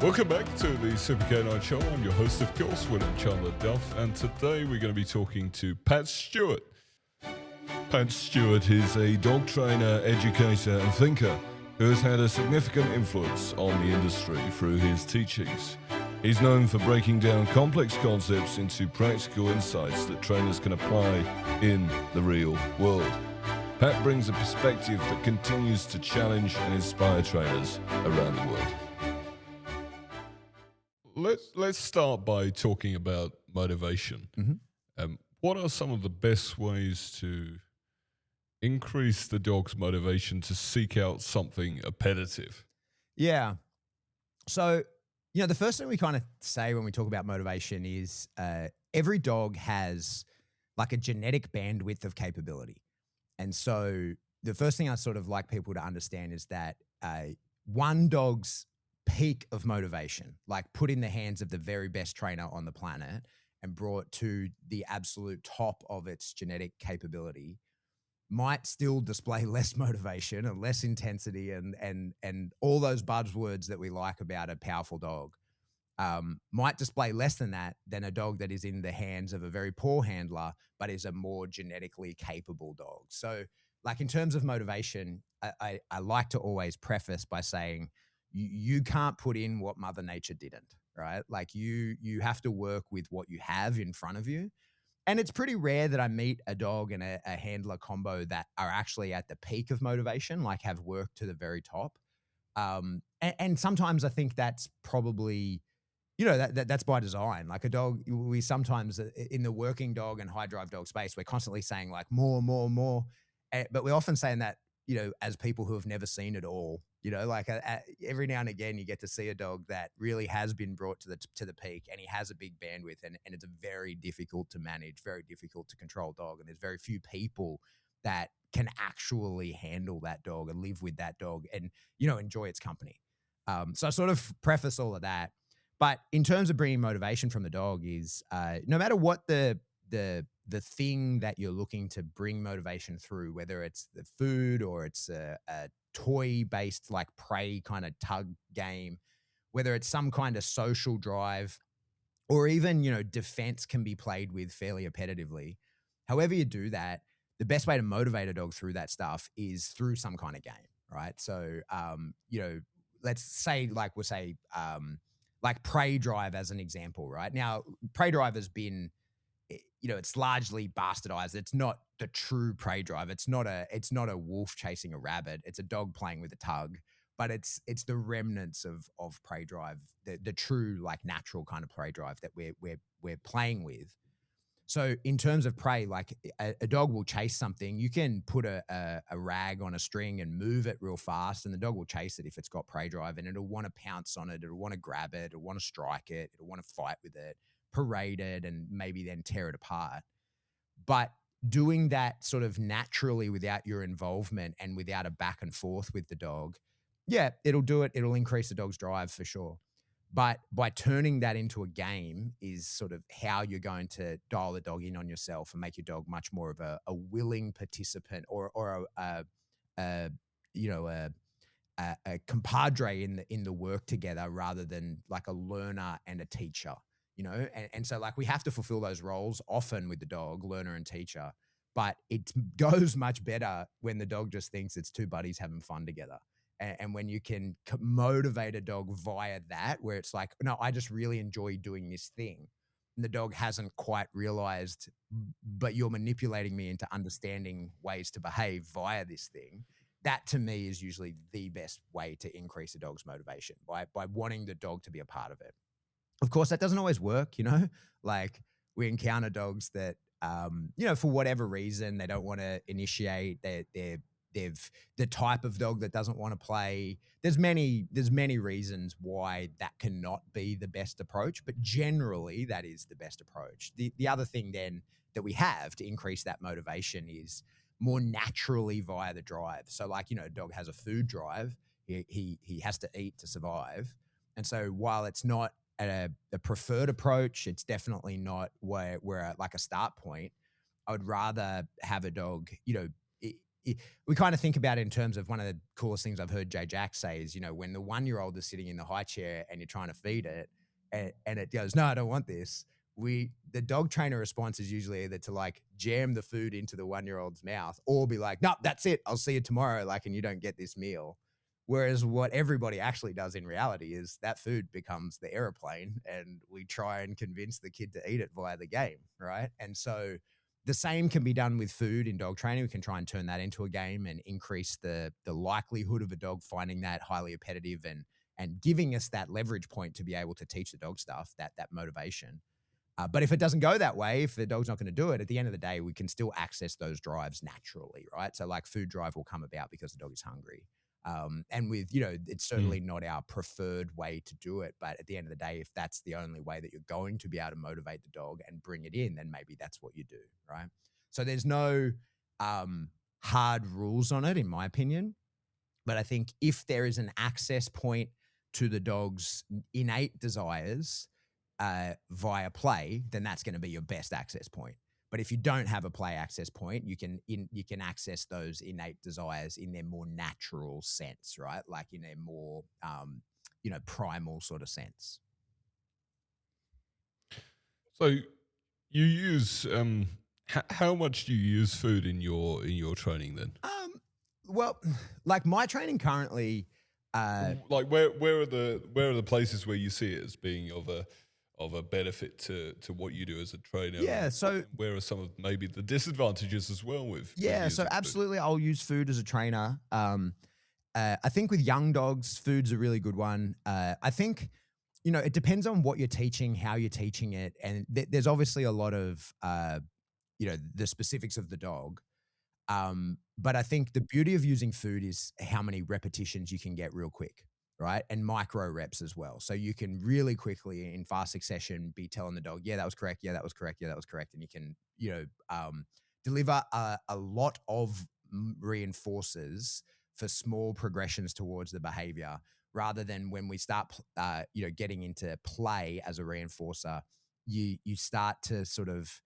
Welcome back to the Super Canine Show. I'm your host, of course, William Chandler-Duff, and today we're going to be talking to Pat Stuart. Pat Stuart is a dog trainer, educator, and thinker who has had a significant influence on the industry through his teachings. He's known for breaking down complex concepts into practical insights that trainers can apply in the real world. Pat brings a perspective that continues to challenge and inspire trainers around the world. Let's start by talking about motivation. What are some of the best ways to increase the dog's motivation to seek out something appetitive? Yeah. So, the first thing we kind of say when we talk about motivation is every dog has like a genetic bandwidth of capability. And so the first thing I sort of like people to understand is that one dog's peak of motivation, like put in the hands of the very best trainer on the planet and brought to the absolute top of its genetic capability, might still display less motivation and less intensity and all those buzzwords that we like about a powerful dog. Might display less than that than a dog that is in the hands of a very poor handler, but is a more genetically capable dog. So like in terms of motivation, I like to always preface by saying, you can't put in what Mother Nature didn't, right? Like you have to work with what you have in front of you. And it's pretty rare that I meet a dog and a handler combo that are actually at the peak of motivation, like have worked to the very top. And sometimes I think that's probably, that's by design. Like a dog, we sometimes in the working dog and high drive dog space, we're constantly saying like more. But we're often saying that, as people who have never seen it all. Every now and again, you get to see a dog that really has been brought to the peak, and he has a big bandwidth, and it's a very difficult to manage, very difficult to control dog, and there's very few people that can actually handle that dog and live with that dog and enjoy its company. So I sort of preface all of that, but in terms of bringing motivation from the dog is no matter what the thing that you're looking to bring motivation through, whether it's the food or it's a toy-based like prey kind of tug game, whether it's some kind of social drive or even, defense can be played with fairly appetitively. However you do that, the best way to motivate a dog through that stuff is through some kind of game, right? So, let's say like like prey drive as an example, right? Now, prey drive has been, it's largely bastardized. It's not the true prey drive. It's not a wolf chasing a rabbit. It's a dog playing with a tug, but it's the remnants of prey drive, the true like natural kind of prey drive that we're playing with. So in terms of prey, like a dog will chase something. You can put a rag on a string and move it real fast, and the dog will chase it if it's got prey drive, and it'll want to pounce on it. It'll want to grab it. It'll want to strike it. It'll want to fight with it, parade it, and maybe then tear it apart. But doing that sort of naturally without your involvement and without a back and forth with the dog, yeah, it'll do it. It'll increase the dog's drive for sure. But by turning that into a game is sort of how you're going to dial the dog in on yourself and make your dog much more of a willing participant or a compadre in the work together rather than like a learner and a teacher. And so like we have to fulfill those roles often with the dog, learner and teacher, but it goes much better when the dog just thinks it's two buddies having fun together. And when you can motivate a dog via that, where it's like, no, I just really enjoy doing this thing. And the dog hasn't quite realized, but you're manipulating me into understanding ways to behave via this thing. That to me is usually the best way to increase a dog's motivation by wanting the dog to be a part of it. Of course, that doesn't always work, like we encounter dogs that, for whatever reason, they don't want to initiate. They've the type of dog that doesn't want to play. There's many reasons why that cannot be the best approach, but generally that is the best approach. The other thing then that we have to increase that motivation is more naturally via the drive. So like, a dog has a food drive. He has to eat to survive. And so while it's not a preferred approach, it's definitely not where we're at like a start point. I would rather have a dog, we kind of think about it in terms of one of the coolest things I've heard Jay Jack say is, when the 1-year-old is sitting in the high chair and you're trying to feed it and it goes, no, I don't want this. The dog trainer response is usually either to like jam the food into the 1-year-old's mouth or be like, no, that's it. I'll see you tomorrow. Like, and you don't get this meal. Whereas what everybody actually does in reality is that food becomes the airplane and we try and convince the kid to eat it via the game, right? And so the same can be done with food in dog training. We can try and turn that into a game and increase the likelihood of a dog finding that highly appetitive and giving us that leverage point to be able to teach the dog stuff, that motivation. But if it doesn't go that way, if the dog's not going to do it, at the end of the day, we can still access those drives naturally, right? So like food drive will come about because the dog is hungry. And with, it's certainly not our preferred way to do it. But at the end of the day, if that's the only way that you're going to be able to motivate the dog and bring it in, then maybe that's what you do, right? So there's no hard rules on it, in my opinion. But I think if there is an access point to the dog's innate desires via play, then that's going to be your best access point. But if you don't have a play access point, you can access those innate desires in their more natural sense, right? Like in a more, primal sort of sense. So you use how much do you use food in your training then? Well, like my training currently, like where are the places where you see it as being of a benefit to what you do as a trainer? Yeah, so where are some of maybe the disadvantages as well with so absolutely food? I'll use food as a trainer. I think with young dogs, food's a really good one. I think, it depends on what you're teaching, how you're teaching it, and there's obviously a lot of, the specifics of the dog. But I think the beauty of using food is how many repetitions you can get real quick, right? And micro reps as well. So you can really quickly in fast succession be telling the dog, yeah, that was correct. Yeah, that was correct. Yeah, that was correct. And you can, deliver a lot of reinforcers for small progressions towards the behavior rather than when we start, getting into play as a reinforcer, you start to sort of,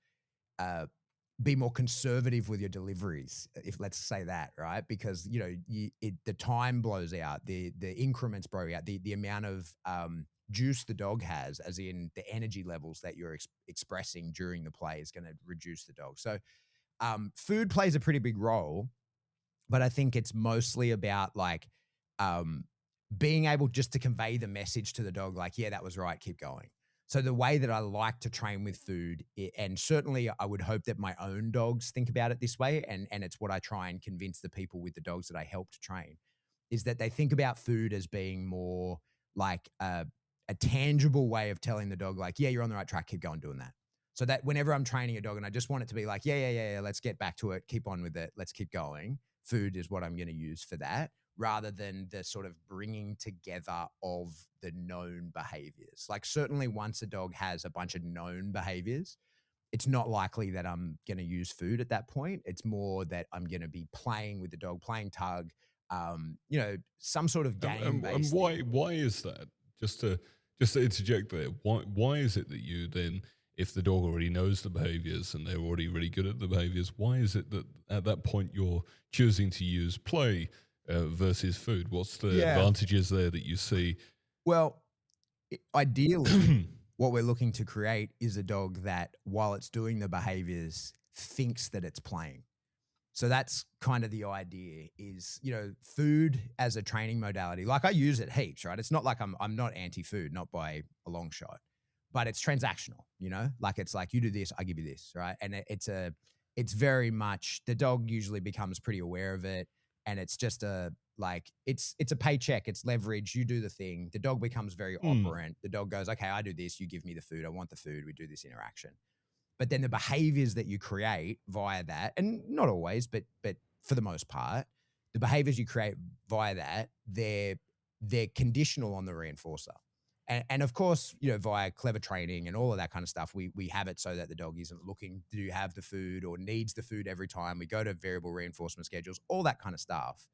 be more conservative with your deliveries, if let's say that, right? Because the time blows out, the increments blow out, the amount of juice the dog has, as in the energy levels that you're expressing during the play, is going to reduce the dog. So food plays a pretty big role, but I think it's mostly about like being able just to convey the message to the dog, like, yeah, that was right, keep going. So the way that I like to train with food, and certainly I would hope that my own dogs think about it this way, and it's what I try and convince the people with the dogs that I help to train, is that they think about food as being more like a tangible way of telling the dog, like, yeah, you're on the right track, keep going doing that. So that whenever I'm training a dog and I just want it to be like, yeah, let's get back to it, keep on with it, let's keep going. Food is what I'm going to use for that, rather than the sort of bringing together of the known behaviors. Like certainly once a dog has a bunch of known behaviors, it's not likely that I'm going to use food at that point. It's more that I'm going to be playing with the dog, playing tug, some sort of game. And why is that? Just to interject there, why is it that you then, if the dog already knows the behaviors and they're already really good at the behaviors, why is it that at that point you're choosing to use play versus food? What's the advantages there that you see? Well, ideally, what we're looking to create is a dog that, while it's doing the behaviors, thinks that it's playing. So that's kind of the idea is, food as a training modality. Like I use it heaps, right? It's not like I'm not anti-food, not by a long shot, but it's transactional, like it's like you do this, I give you this, right? And it's very much, the dog usually becomes pretty aware of it. And it's just it's a paycheck, it's leverage, you do the thing. The dog becomes very operant. The dog goes, okay, I do this, you give me the food, I want the food, we do this interaction. But then the behaviors that you create via that, and not always, but for the most part, the behaviors you create via that, they're conditional on the reinforcer. And of course, via clever training and all of that kind of stuff, we have it so that the dog isn't looking to have the food or needs the food every time. We go to variable reinforcement schedules, all that kind of stuff.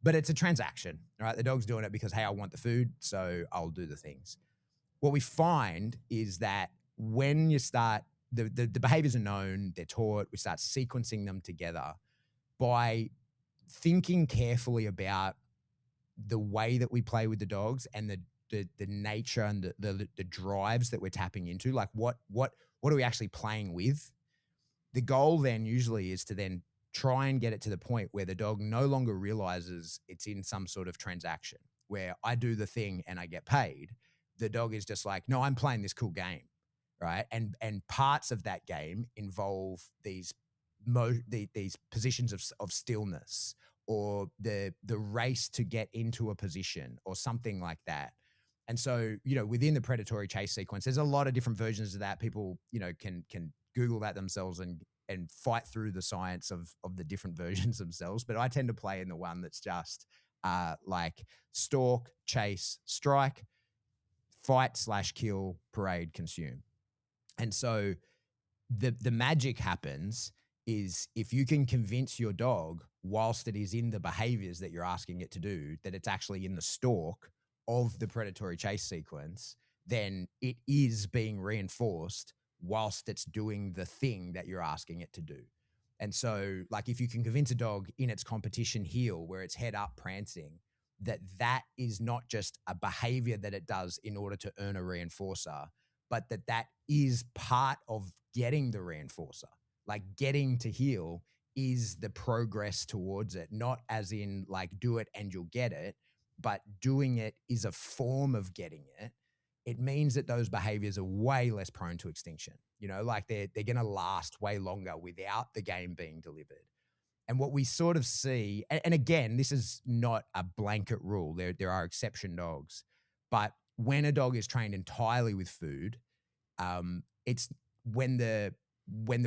But it's a transaction, right? The dog's doing it because, hey, I want the food, so I'll do the things. What we find is that when you start, the behaviors are known, they're taught, we start sequencing them together. By thinking carefully about the way that we play with the dogs and the nature and the drives that we're tapping into, like what are we actually playing with? The goal then usually is to then try and get it to the point where the dog no longer realizes it's in some sort of transaction where I do the thing and I get paid. The dog is just like, no, I'm playing this cool game, right? And parts of that game involve these positions of stillness, or the race to get into a position or something like that. And so, within the predatory chase sequence, there's a lot of different versions of that. People, can Google that themselves and fight through the science of the different versions themselves. But I tend to play in the one that's just like stalk, chase, strike, fight/kill, parade, consume. And so the magic happens is if you can convince your dog, whilst it is in the behaviors that you're asking it to do, that it's actually in the stalk of the predatory chase sequence, then it is being reinforced whilst it's doing the thing that you're asking it to do. And so, like, if you can convince a dog in its competition heel, where it's head up prancing, that is not just a behavior that it does in order to earn a reinforcer, but that is part of getting the reinforcer. Like, getting to heel is the progress towards it, not as in like do it and you'll get it, but doing it is a form of getting it. It means that those behaviors are way less prone to extinction. Like they're going to last way longer without the game being delivered. And what we sort of see, and again, this is not a blanket rule. There are exception dogs, but when a dog is trained entirely with food, it's when the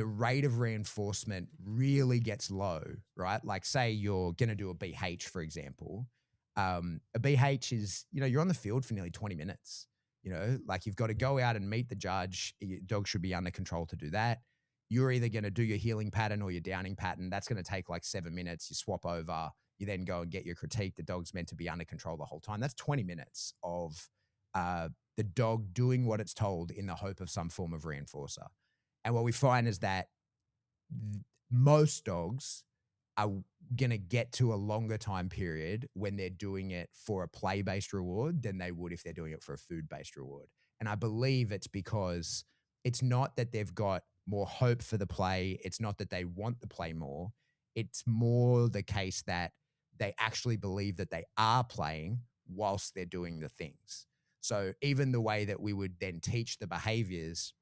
rate of reinforcement really gets low, right? Like, say you're going to do a BH, for example. A BH is, you're on the field for nearly 20 minutes. Like, you've got to go out and meet the judge. Your dog should be under control to do that. You're either going to do your healing pattern or your downing pattern. That's going to take like 7 minutes. You swap over. You then go and get your critique. The dog's meant to be under control the whole time. That's 20 minutes of the dog doing what it's told in the hope of some form of reinforcer. And what we find is that most dogs are going to get to a longer time period when they're doing it for a play-based reward than they would if they're doing it for a food-based reward. And I believe it's because it's not that they've got more hope for the play. It's not that they want the play more. It's more the case that they actually believe that they are playing whilst they're doing the things. So even the way that we would then teach the behaviors,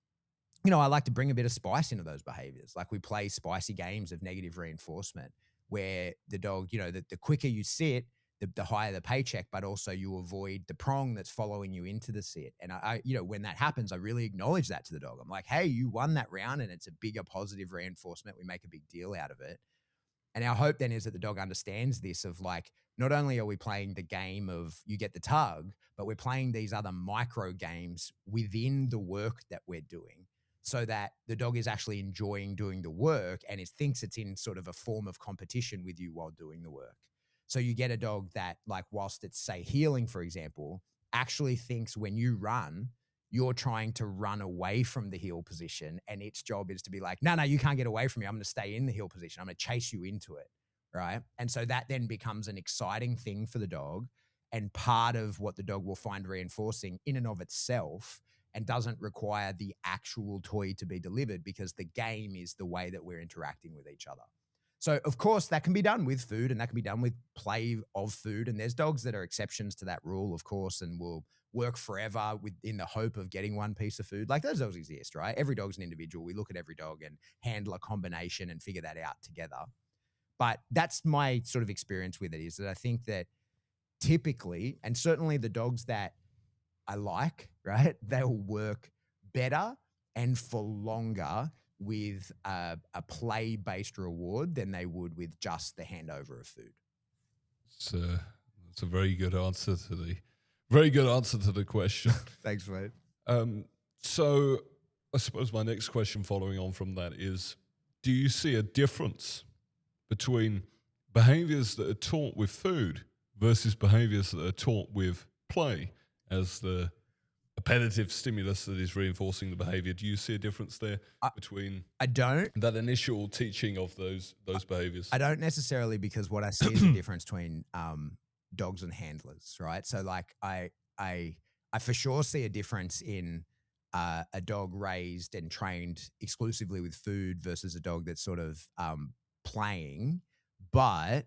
I like to bring a bit of spice into those behaviors. Like, we play spicy games of negative reinforcement where the dog, the quicker you sit, the higher the paycheck, but also you avoid the prong that's following you into the sit. And I when that happens, I really acknowledge that to the dog. I'm like, hey, you won that round, and it's a bigger positive reinforcement. We make a big deal out of it. And our hope then is that the dog understands this of like, not only are we playing the game of you get the tug, but we're playing these other micro games within the work that we're doing, so that the dog is actually enjoying doing the work and it thinks it's in sort of a form of competition with you while doing the work. So you get a dog that, like, whilst it's, say, healing, for example, actually thinks when you run, you're trying to run away from the heel position, and its job is to be like, no, you can't get away from me. I'm going to stay in the heel position. I'm going to chase you into it, right? And so that then becomes an exciting thing for the dog, and part of what the dog will find reinforcing in and of itself, and doesn't require the actual toy to be delivered, because the game is the way that we're interacting with each other. So, of course, that can be done with food, and that can be done with play of food. And there's dogs that are exceptions to that rule, of course, and will work forever in the hope of getting one piece of food. Like, those dogs exist, right? Every dog's an individual. We look at every dog and handle a combination and figure that out together. But that's my sort of experience with it, is that I think that typically, and certainly the dogs that I like, right, they'll work better and for longer with a play-based reward than they would with just the handover of food. That's a very good answer to the question. Thanks, mate. So I suppose my next question following on from that is, do you see a difference between behaviors that are taught with food versus behaviors that are taught with play as the appetitive stimulus that is reinforcing the behavior. Do you see a difference there between I don't. that initial teaching of those behaviors? I don't necessarily, because what I see is a difference between dogs and handlers, right? So like I for sure see a difference in a dog raised and trained exclusively with food versus a dog that's sort of playing. But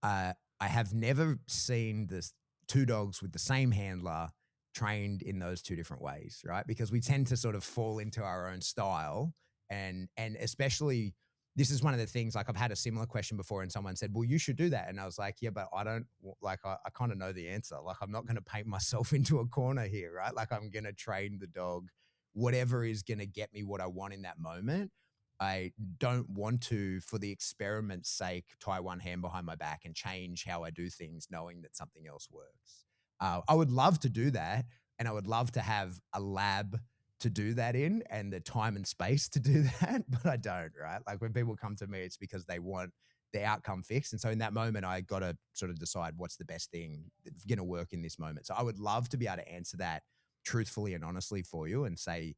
I have never seen this two dogs with the same handler trained in those two different ways, right? Because we tend to sort of fall into our own style, and especially this is one of the things, like I've had a similar question before and someone said, well, you should do that. And I was like, yeah, but I don't, like, I kind of know the answer. Like, I'm not going to paint myself into a corner here, right? Like, I'm going to train the dog, whatever is going to get me what I want in that moment. I don't want to, for the experiment's sake, tie one hand behind my back and change how I do things, knowing that something else works. I would love to do that. And I would love to have a lab to do that in and the time and space to do that, but I don't, right? Like when people come to me, it's because they want the outcome fixed. And so in that moment, I got to sort of decide what's the best thing that's going to work in this moment. So I would love to be able to answer that truthfully and honestly for you and say,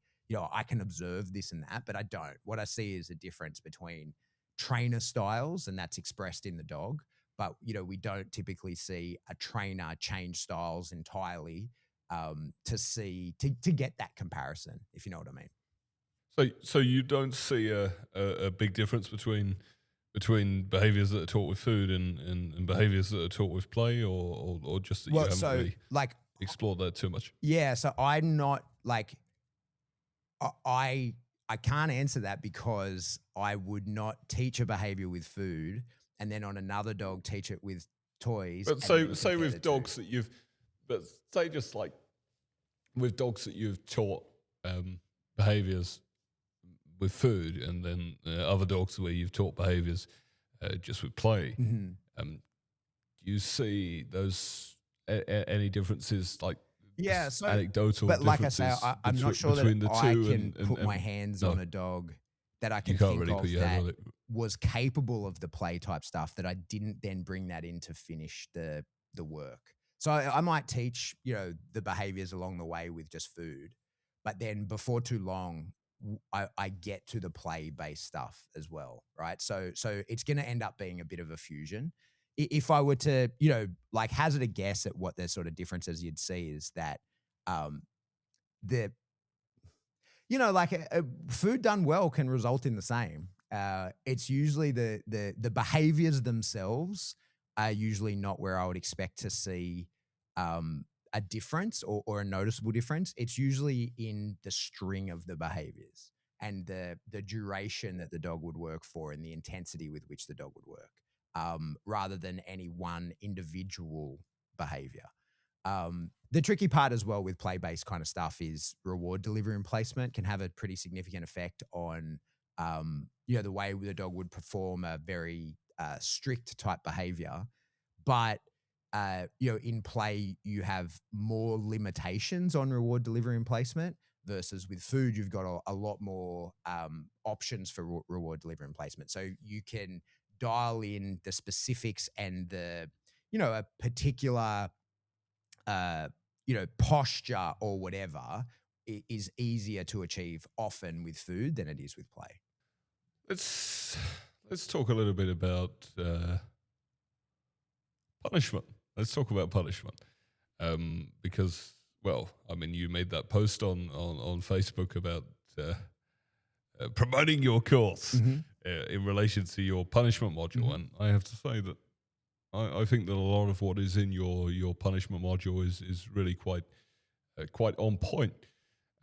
I can observe this and that, but I don't. What I see is a difference between trainer styles, and that's expressed in the dog. But, we don't typically see a trainer change styles entirely to get that comparison, if you know what I mean. So you don't see a big difference between behaviors that are taught with food and behaviors that are taught with play, or just that you haven't really explored that too much? Yeah, so I'm not like I can't answer that, because I would not teach a behavior with food and then on another dog teach it with toys. But say with dogs that you've, but say just like with dogs that you've taught behaviors with food, and then other dogs where you've taught behaviors just with play. Mm-hmm. Do you see those any differences, like anecdotal? But like I say, I'm not sure that I can put my hands on a dog that I can think of that was capable of the play type stuff, that I didn't then bring that in to finish the work. So I might teach, the behaviors along the way with just food, but then before too long, I get to the play-based stuff as well, right? So it's going to end up being a bit of a fusion. If I were to, like hazard a guess at what the sort of differences you'd see is that food done well can result in the same. It's usually the behaviors themselves are usually not where I would expect to see a difference or a noticeable difference. It's usually in the string of the behaviors and the duration that the dog would work for and the intensity with which the dog would work, rather than any one individual behavior. The tricky part as well with play-based kind of stuff is reward delivery and placement can have a pretty significant effect on, the way the dog would perform a very strict type behavior. But, in play, you have more limitations on reward delivery and placement versus with food, you've got a lot more options for reward delivery and placement. So you can dial in the specifics and a particular posture or whatever is easier to achieve often with food than it is with play. Let's talk a little bit about punishment. Let's talk about punishment, because, well, I mean, you made that post on Facebook about promoting your course in relation to your punishment module, and I have to say that I think that a lot of what is in your punishment module is really quite on point.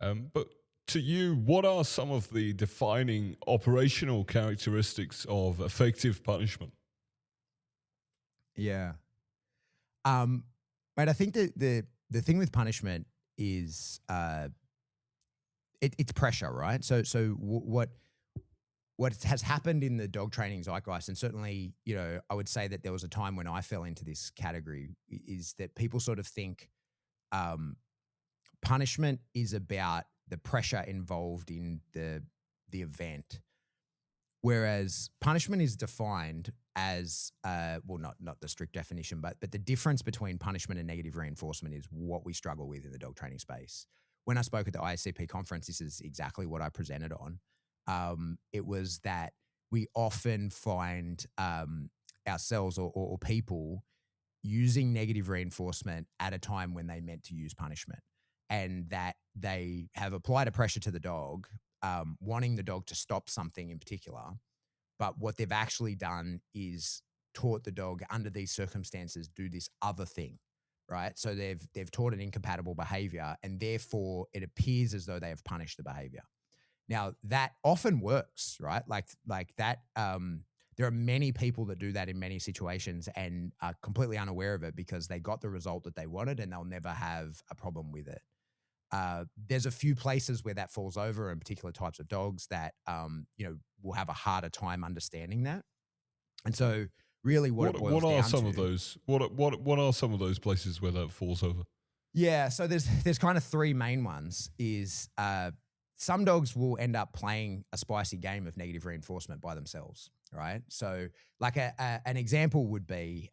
But to you, what are some of the defining operational characteristics of effective punishment? Yeah. Right. I think the thing with punishment is it's pressure, right? So what has happened in the dog training zeitgeist, and certainly, I would say that there was a time when I fell into this category, is that people sort of think punishment is about the pressure involved in the event, whereas punishment is defined as not the strict definition, but the difference between punishment and negative reinforcement is what we struggle with in the dog training space, when I spoke at the ISCP conference, this is exactly what I presented on. It was that we often find ourselves or people using negative reinforcement at a time when they meant to use punishment, and that they have applied a pressure to the dog, wanting the dog to stop something in particular. But what they've actually done is taught the dog under these circumstances, do this other thing, right? So they've taught an incompatible behavior, and therefore it appears as though they have punished the behavior. Now that often works, right? Like that. There are many people that do that in many situations and are completely unaware of it because they got the result that they wanted and they'll never have a problem with it. There's a few places where that falls over in particular types of dogs that, will have a harder time understanding that. And so really what it boils what are down some to, of those? What are some of those places where that falls over? yeah, so there's kind of three main ones is, some dogs will end up playing a spicy game of negative reinforcement by themselves, right? So like an example would be,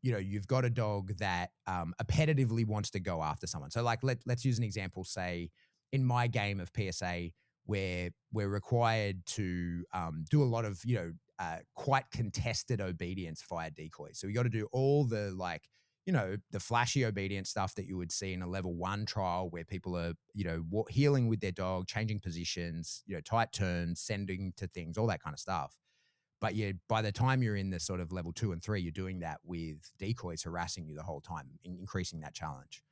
you've got a dog that appetitively wants to go after someone. So like let's use an example, say in my game of PSA where we're required to do a lot of, quite contested obedience via decoys. So we got to do all the the flashy obedience stuff that you would see in a level 1 trial where people are, healing with their dog, changing positions, tight turns, sending to things, all that kind of stuff. But by the time you're in the sort of level 2 and 3, you're doing that with decoys harassing you the whole time, increasing that challenge.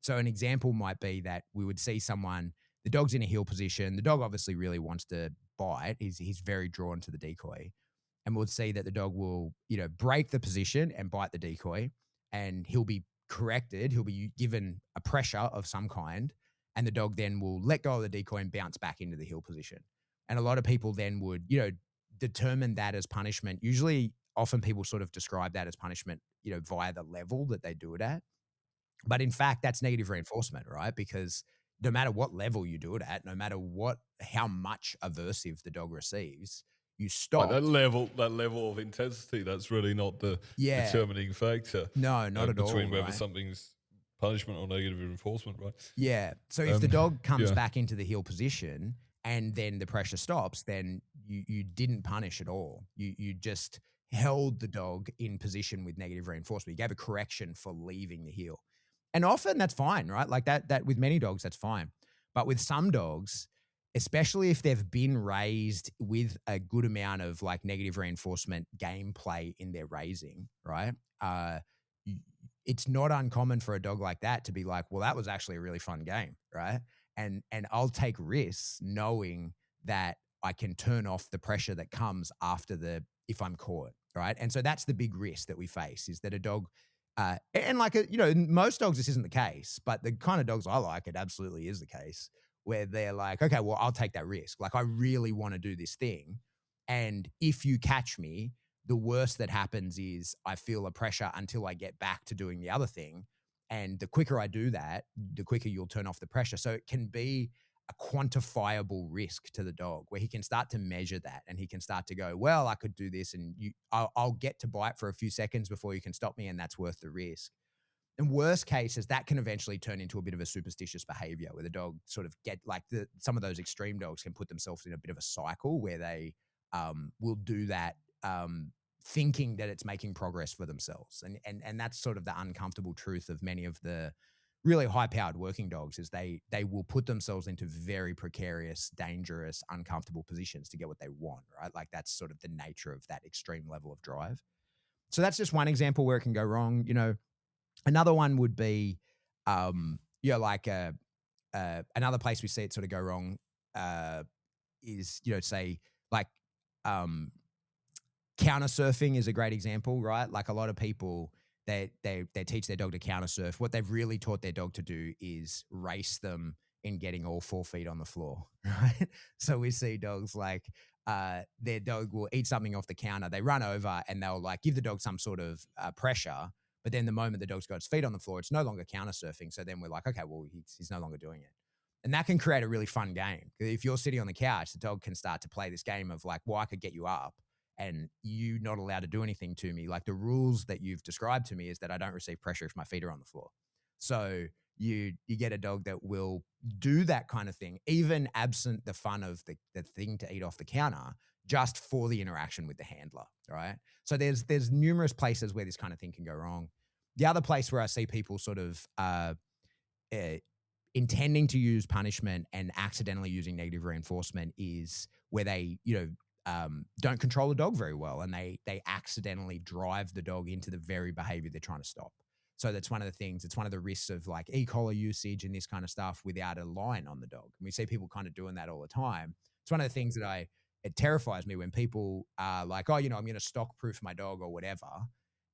So an example might be that we would see someone, the dog's in a heel position. The dog obviously really wants to bite. He's very drawn to the decoy. And we'll see that the dog will, break the position and bite the decoy, and he'll be corrected. He'll be given a pressure of some kind, and the dog then will let go of the decoy and bounce back into the heel position. And a lot of people then would, determine that as punishment. Usually, often people sort of describe that as punishment, via the level that they do it at. But in fact, that's negative reinforcement, right? Because no matter what level you do it at, no matter how much aversive the dog receives, you stop. Like that level of intensity, that's really not the determining factor. No, not at all. Between whether something's punishment or negative reinforcement, right? Yeah. So if the dog comes back into the heel position and then the pressure stops, then you didn't punish at all. You just held the dog in position with negative reinforcement. You gave a correction for leaving the heel. And often that's fine, right? Like that with many dogs, that's fine. But with some dogs, especially if they've been raised with a good amount of like negative reinforcement gameplay in their raising, right? It's not uncommon for a dog like that to be like, well, that was actually a really fun game, right? And I'll take risks knowing that I can turn off the pressure that comes after if I'm caught, right? And so that's the big risk that we face, is that a dog, and like, most dogs, this isn't the case, but the kind of dogs I like, it absolutely is the case, where they're like, okay, well, I'll take that risk. Like, I really want to do this thing. And if you catch me, the worst that happens is I feel a pressure until I get back to doing the other thing. And the quicker I do that, the quicker you'll turn off the pressure. So it can be a quantifiable risk to the dog where he can start to measure that, and he can start to go, well, I could do this and I'll get to bite for a few seconds before you can stop me, and that's worth the risk. And worst case is that can eventually turn into a bit of a superstitious behavior where the dog sort of get like some of those extreme dogs can put themselves in a bit of a cycle where they will do that thinking that it's making progress for themselves. And that's sort of the uncomfortable truth of many of the really high-powered working dogs, is they will put themselves into very precarious, dangerous, uncomfortable positions to get what they want, right? Like that's sort of the nature of that extreme level of drive. So that's just one example where it can go wrong. Another one would be, like another place we see it sort of go wrong is, say like counter surfing is a great example, right? Like a lot of people, they teach their dog to counter surf. What they've really taught their dog to do is race them in getting all 4 feet on the floor, right? So we see dogs like their dog will eat something off the counter. They run over and they'll like give the dog some sort of pressure. But then the moment the dog's got its feet on the floor, it's no longer counter surfing. So then we're like, okay, well, he's no longer doing it. And that can create a really fun game. If you're sitting on the couch, the dog can start to play this game of like, well, I could get you up and you not allowed to do anything to me. Like the rules that you've described to me is that I don't receive pressure if my feet are on the floor. So you get a dog that will do that kind of thing, even absent the fun of the thing to eat off the counter, just for the interaction with the handler, right? So there's numerous places where this kind of thing can go wrong. The other place where I see people sort of intending to use punishment and accidentally using negative reinforcement is where they, don't control the dog very well, and they accidentally drive the dog into the very behavior they're trying to stop. So that's one of the things. It's one of the risks of like e-collar usage and this kind of stuff without a line on the dog. And we see people kind of doing that all the time. It's one of the things that it terrifies me when people are like, oh, I'm going to stock proof my dog or whatever.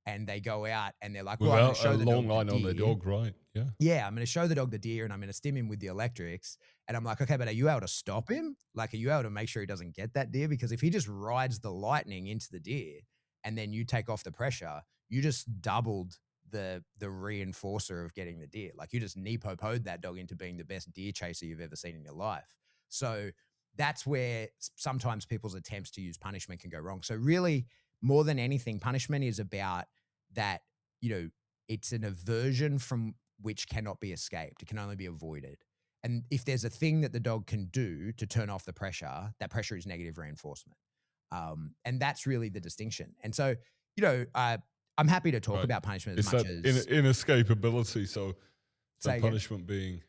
And they go out and they're like, well, I'm going to show the dog long line the on their deer. dog, right? Yeah. Yeah, I'm going to show the dog the deer and I'm going to stim him with the electrics. And I'm like, okay, but are you able to stop him? Like, are you able to make sure he doesn't get that deer? Because if he just rides the lightning into the deer and then you take off the pressure, you just doubled the reinforcer of getting the deer. Like, you just nepo-po'd that dog into being the best deer chaser you've ever seen in your life. So that's where sometimes people's attempts to use punishment can go wrong. So really, more than anything, punishment is about that, it's an aversion from which cannot be escaped. It can only be avoided. And if there's a thing that the dog can do to turn off the pressure, that pressure is negative reinforcement. And that's really the distinction. And so, I'm happy to talk about punishment as much as inescapability. So punishment being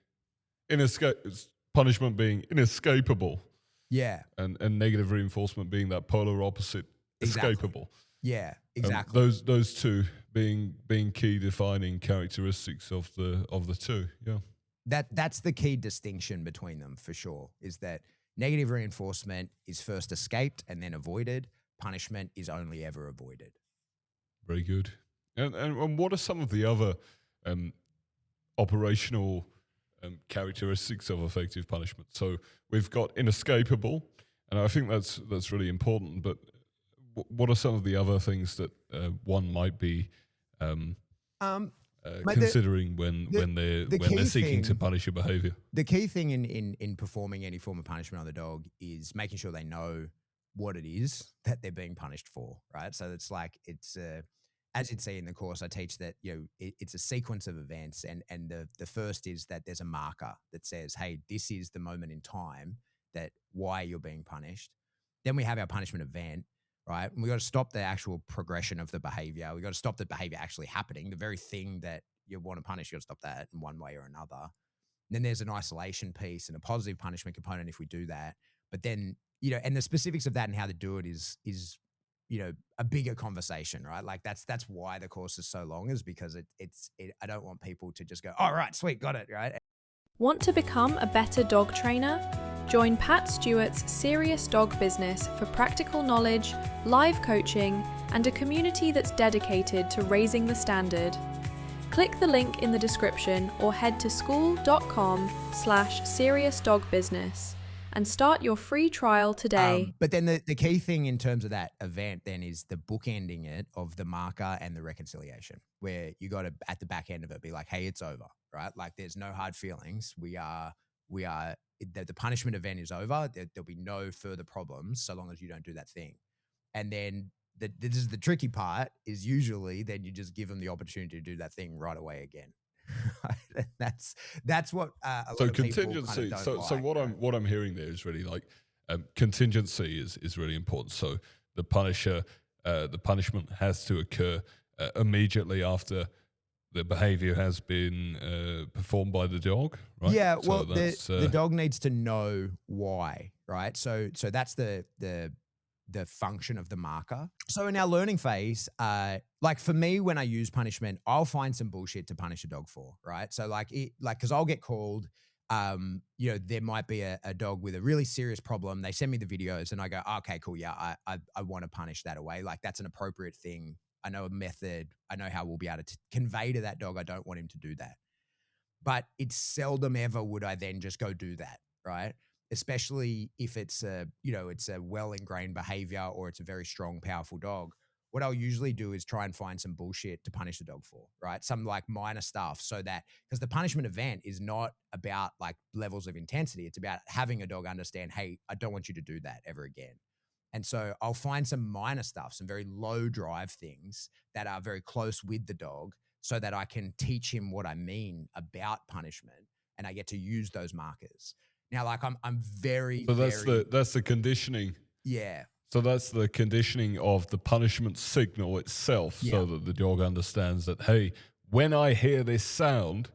inescapable. Yeah. And negative reinforcement being that polar opposite, escapable. Yeah, exactly. Those two being key defining characteristics of the two. Yeah. That's the key distinction between them for sure, is that negative reinforcement is first escaped and then avoided. Punishment is only ever avoided. Very good. And what are some of the other operational characteristics of effective punishment? So we've got inescapable, and I think that's really important. But what are some of the other things that one might be considering when they're seeking to punish a behavior? The key thing in performing any form of punishment on the dog is making sure they know what it is that they're being punished for, right? So it's like, as you'd see in the course, I teach that, it's a sequence of events. And the first is that there's a marker that says, hey, this is the moment in time that why you're being punished. Then we have our punishment event, right? And we got to stop the actual progression of the behavior. We got to stop the behavior actually happening. The very thing that you want to punish, you got to stop that in one way or another. And then there's an isolation piece and a positive punishment component if we do that. But then, and the specifics of that and how to do it is a bigger conversation, right? Like that's why the course is so long, is because I don't want people to just go, all right, sweet, got it, right? Want to become a better dog trainer? Join Pat Stewart's Serious Dog Business for practical knowledge, live coaching, and a community that's dedicated to raising the standard. Click the link in the description or head to school.com/seriousdogbusiness and start your free trial today. But then the key thing in terms of that event then is the bookending it of the marker and the reconciliation, where you got to, at the back end of it, be like, hey, it's over, right? Like there's no hard feelings. The punishment event is over. There'll be no further problems so long as you don't do that thing. And then this is the tricky part, is usually then you just give them the opportunity to do that thing right away again. That's what a lot of contingency. People kind of don't so like, what I'm hearing there is really like contingency is really important. So the punishment has to occur immediately after the behavior has been performed by the dog, right? Yeah, well, the dog needs to know why, right? So that's the function of the marker. So in our learning phase, like for me, when I use punishment, I'll find some bullshit to punish a dog for, right? So because I'll get called, there might be a dog with a really serious problem. They send me the videos and I go, oh, okay, cool. Yeah, I want to punish that away. Like that's an appropriate thing. I know a method. I know how we'll be able to convey to that dog, I don't want him to do that. But it's seldom ever would I then just go do that, right? Especially if it's a well-ingrained behavior or it's a very strong, powerful dog. What I'll usually do is try and find some bullshit to punish the dog for, right? Some like minor stuff, so that, because the punishment event is not about like levels of intensity. It's about having a dog understand, hey, I don't want you to do that ever again. And so I'll find some minor stuff, some very low drive things that are very close with the dog, so that I can teach him what I mean about punishment, and I get to use those markers. Now, like I'm very, So very, that's the conditioning. yeah, So that's the conditioning of the punishment signal itself, yeah. so that the dog understands that, hey, when I hear this sound,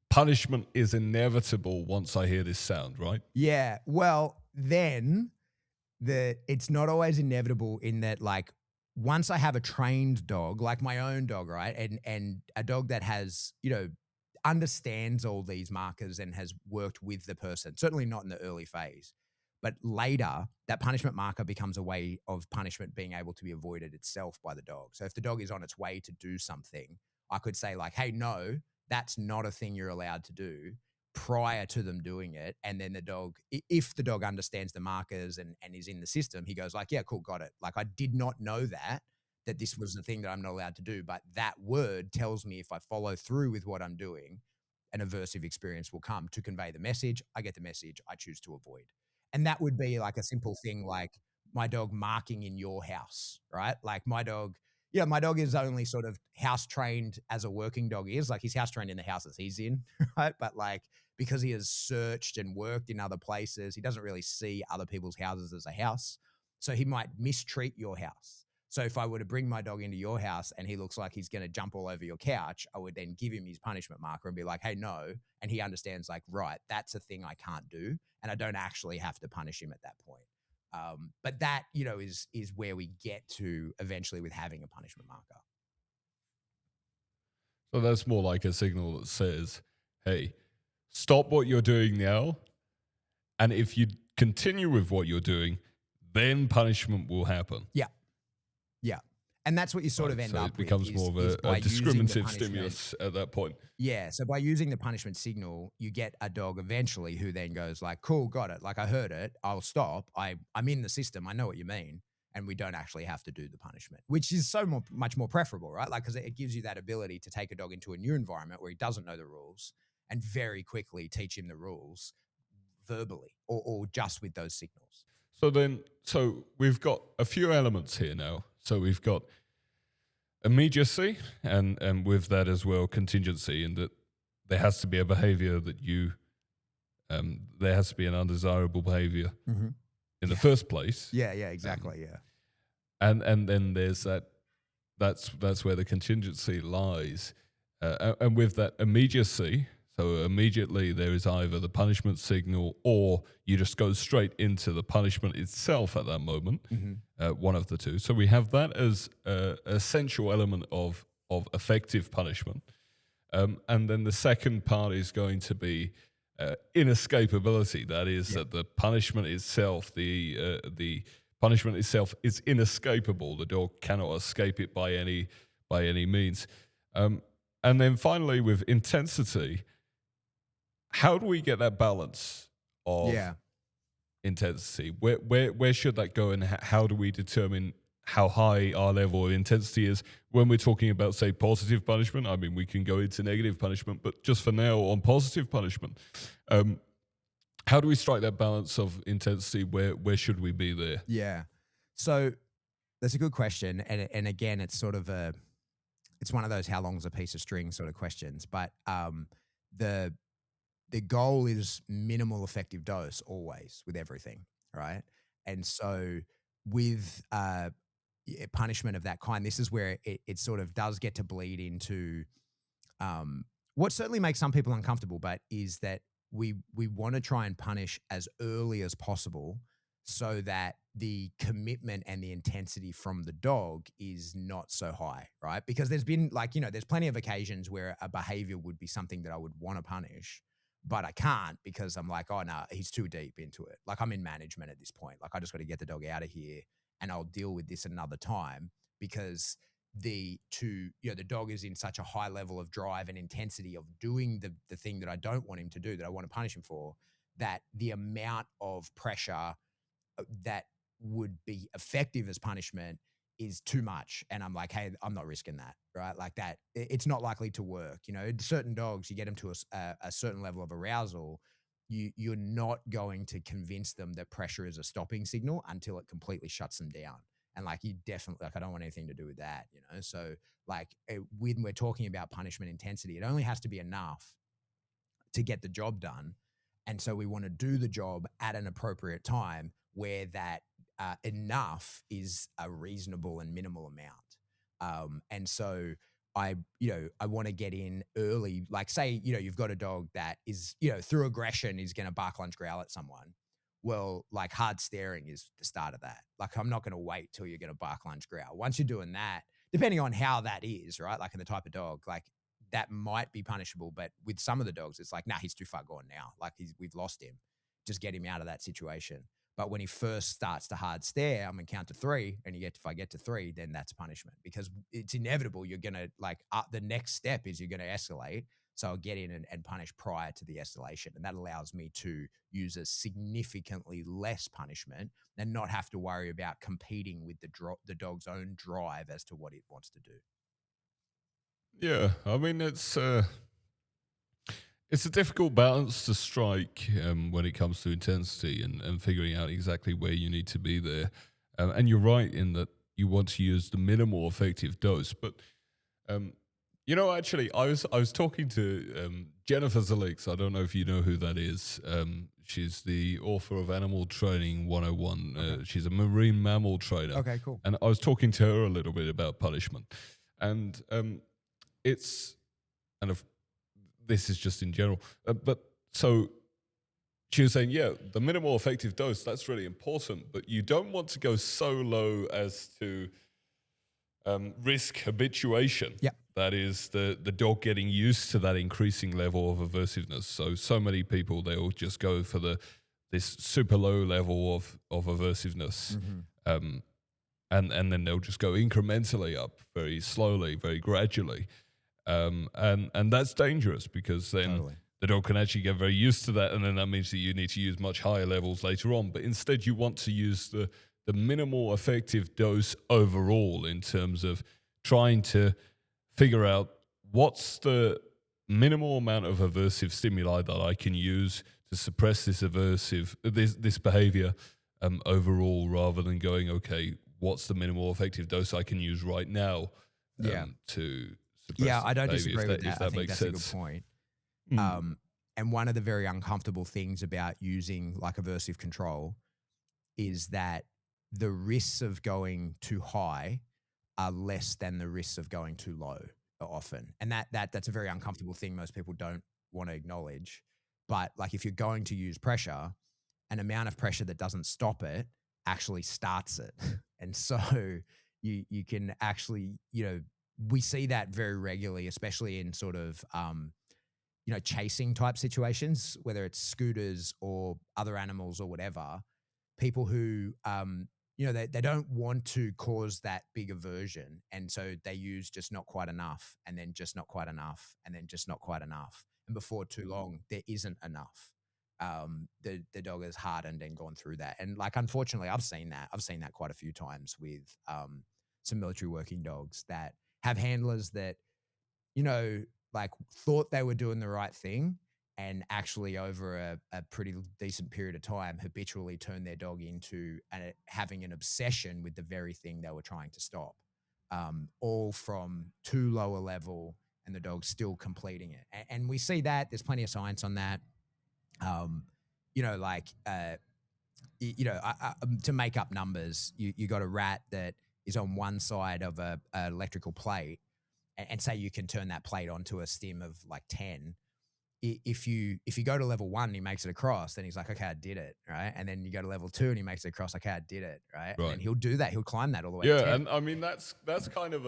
punishment is inevitable once I hear this sound, right? Yeah. Well, then it's not always inevitable in that, like, once I have a trained dog, like my own dog, right? And a dog that has, understands all these markers and has worked with the person, certainly not in the early phase. But later, that punishment marker becomes a way of punishment being able to be avoided itself by the dog. So if the dog is on its way to do something, I could say, like, hey, no, that's not a thing you're allowed to do, prior to them doing it. And then the dog, if the dog understands the markers and is in the system, he goes like, yeah, cool, got it. Like, I did not know that this was the thing that I'm not allowed to do. But that word tells me if I follow through with what I'm doing, an aversive experience will come to convey the message. I get the message, I choose to avoid. And that would be like a simple thing like my dog marking in your house, right? Like my dog is only sort of house trained as a working dog is. Like, he's house trained in the house that he's in, right? But like, because he has searched and worked in other places, he doesn't really see other people's houses as a house. So he might mistreat your house. So if I were to bring my dog into your house and he looks like he's going to jump all over your couch, I would then give him his punishment marker and be like, hey, no. And he understands, like, right, that's a thing I can't do. And I don't actually have to punish him at that point. But that, is where we get to eventually with having a punishment marker. So that's more like a signal that says, hey, stop what you're doing now. And if you continue with what you're doing, then punishment will happen. Yeah. Yeah. And that's what you sort of end up it becomes with. more of a discriminative stimulus at that point. Yeah. So by using the punishment signal, you get a dog eventually who then goes like, cool, got it. Like, I heard it. I'll stop. I'm in the system. I know what you mean. And we don't actually have to do the punishment, which is much more preferable, right? Like, because it gives you that ability to take a dog into a new environment where he doesn't know the rules and very quickly teach him the rules verbally or just with those signals. So we've got a few elements here now. So we've got immediacy and with that as well contingency, in that there has to be a behavior that there has to be an undesirable behavior in the first place. Yeah, exactly. Yeah. And then there's that's where the contingency lies. And with that immediacy, so immediately there is either the punishment signal or you just go straight into the punishment itself at that moment, one of the two. So we have that as an essential element of effective punishment. And then the second part is going to be inescapability. That is that the punishment itself, the punishment itself is inescapable. The dog cannot escape it by any means. And then finally with intensity, how do we get that balance of intensity? Where should that go, and how do we determine how high our level of intensity is when we're talking about, say, positive punishment? I mean, we can go into negative punishment, but just for now on positive punishment, how do we strike that balance of intensity? Where should we be there? Yeah. So that's a good question. And again, it's sort of it's one of those how long's a piece of string sort of questions. But the goal is minimal effective dose always with everything, right? And so with punishment of that kind, this is where it sort of does get to bleed into what certainly makes some people uncomfortable, but is that we want to try and punish as early as possible so that the commitment and the intensity from the dog is not so high, right? Because there's been there's plenty of occasions where a behavior would be something that I would want to punish, but I can't because I'm like, oh, no, he's too deep into it. Like, I'm in management at this point. Like, I just got to get the dog out of here and I'll deal with this another time, because the dog is in such a high level of drive and intensity of doing the thing that I don't want him to do, that I want to punish him for, that the amount of pressure that would be effective as punishment is too much. And I'm like, hey, I'm not risking that, right? Like that, it's not likely to work. Certain dogs, you get them to a certain level of arousal, you're not going to convince them that pressure is a stopping signal until it completely shuts them down. And like, you definitely, like, I don't want anything to do with that, you know? So like, when we're talking about punishment intensity, it only has to be enough to get the job done. And so we want to do the job at an appropriate time where that enough is a reasonable and minimal amount. And so I want to get in early, like say, you've got a dog that is, through aggression is going to bark, lunge, growl at someone. Well, like hard staring is the start of that. Like, I'm not going to wait till you're going to bark, lunge, growl. Once you're doing that, depending on how that is, right? Like, in the type of dog, like that might be punishable. But with some of the dogs, it's like, nah, he's too far gone now. Like, we've lost him. Just get him out of that situation. But when he first starts to hard stare, I'm going to count to 3. And if I get to 3, then that's punishment, because it's inevitable. You're going to the next step is you're going to escalate. So I'll get in and punish prior to the escalation. And that allows me to use a significantly less punishment and not have to worry about competing with the dog's own drive as to what it wants to do. Yeah, I mean, it's a difficult balance to strike when it comes to intensity and figuring out exactly where you need to be there. And you're right in that you want to use the minimal effective dose. But actually, I was talking to Jennifer Zalix. I don't know if you know who that is. She's the author of Animal Training 101. Okay. She's a marine mammal trainer. Okay, cool. And I was talking to her a little bit about punishment. And this is just in general. But so she was saying, yeah, the minimal effective dose, that's really important. But you don't want to go so low as to risk habituation. Yeah. That is the dog getting used to that increasing level of aversiveness. So many people, they'll just go for this super low level of aversiveness. Mm-hmm. And then they'll just go incrementally up very slowly, very gradually. And that's dangerous, because then the dog can actually get very used to that. And then that means that you need to use much higher levels later on. But instead you want to use the minimal effective dose overall, in terms of trying to figure out what's the minimal amount of aversive stimuli that I can use to suppress this behavior overall, rather than going, okay, what's the minimal effective dose I can use right now to suppress I don't behavior, disagree with that. if that I think makes that's sense. a good point. Mm. And one of the very uncomfortable things about using like aversive control is that the risks of going too high are less than the risks of going too low often. And that's a very uncomfortable thing most people don't want to acknowledge. But like, if you're going to use pressure, an amount of pressure that doesn't stop it actually starts it. And so you can actually, we see that very regularly, especially in sort of, chasing type situations, whether it's scooters or other animals or whatever. People who, they don't want to cause that big aversion. And so they use just not quite enough, and then just not quite enough, and then just not quite enough. And before too long, there isn't enough. The dog has hardened and gone through that. And like, unfortunately, I've seen that quite a few times with some military working dogs that have handlers that, like thought they were doing the right thing, and actually over a pretty decent period of time habitually turned their dog into having an obsession with the very thing they were trying to stop, all from too low a level, and the dog's still completing it. And we see that there's plenty of science on that. To make up numbers, you got a rat that is on one side of a electrical plate, and say you can turn that plate onto a stim of like 10. If you go to level 1 and he makes it across, then he's like, okay, I did it, right? And then you go to level 2 and he makes it across, okay, I did it, right? And then he'll do that. He'll climb that all the way to 10. And I mean, that's kind of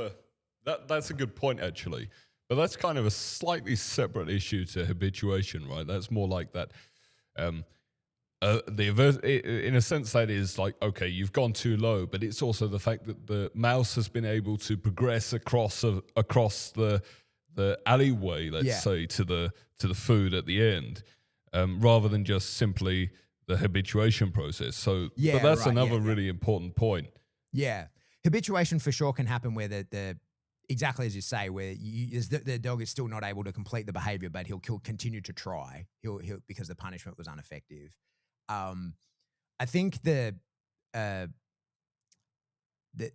that's a good point, actually. But that's kind of a slightly separate issue to habituation, right? That's more like that. In a sense, that is like, okay, you've gone too low, but it's also the fact that the mouse has been able to progress across the alleyway, let's say, to the food at the end, rather than just simply the habituation process. So, but that's another really important point. Yeah, habituation for sure can happen where the exactly as you say, where the dog is still not able to complete the behavior, but he'll continue to try. He'll because the punishment was ineffective. I think the the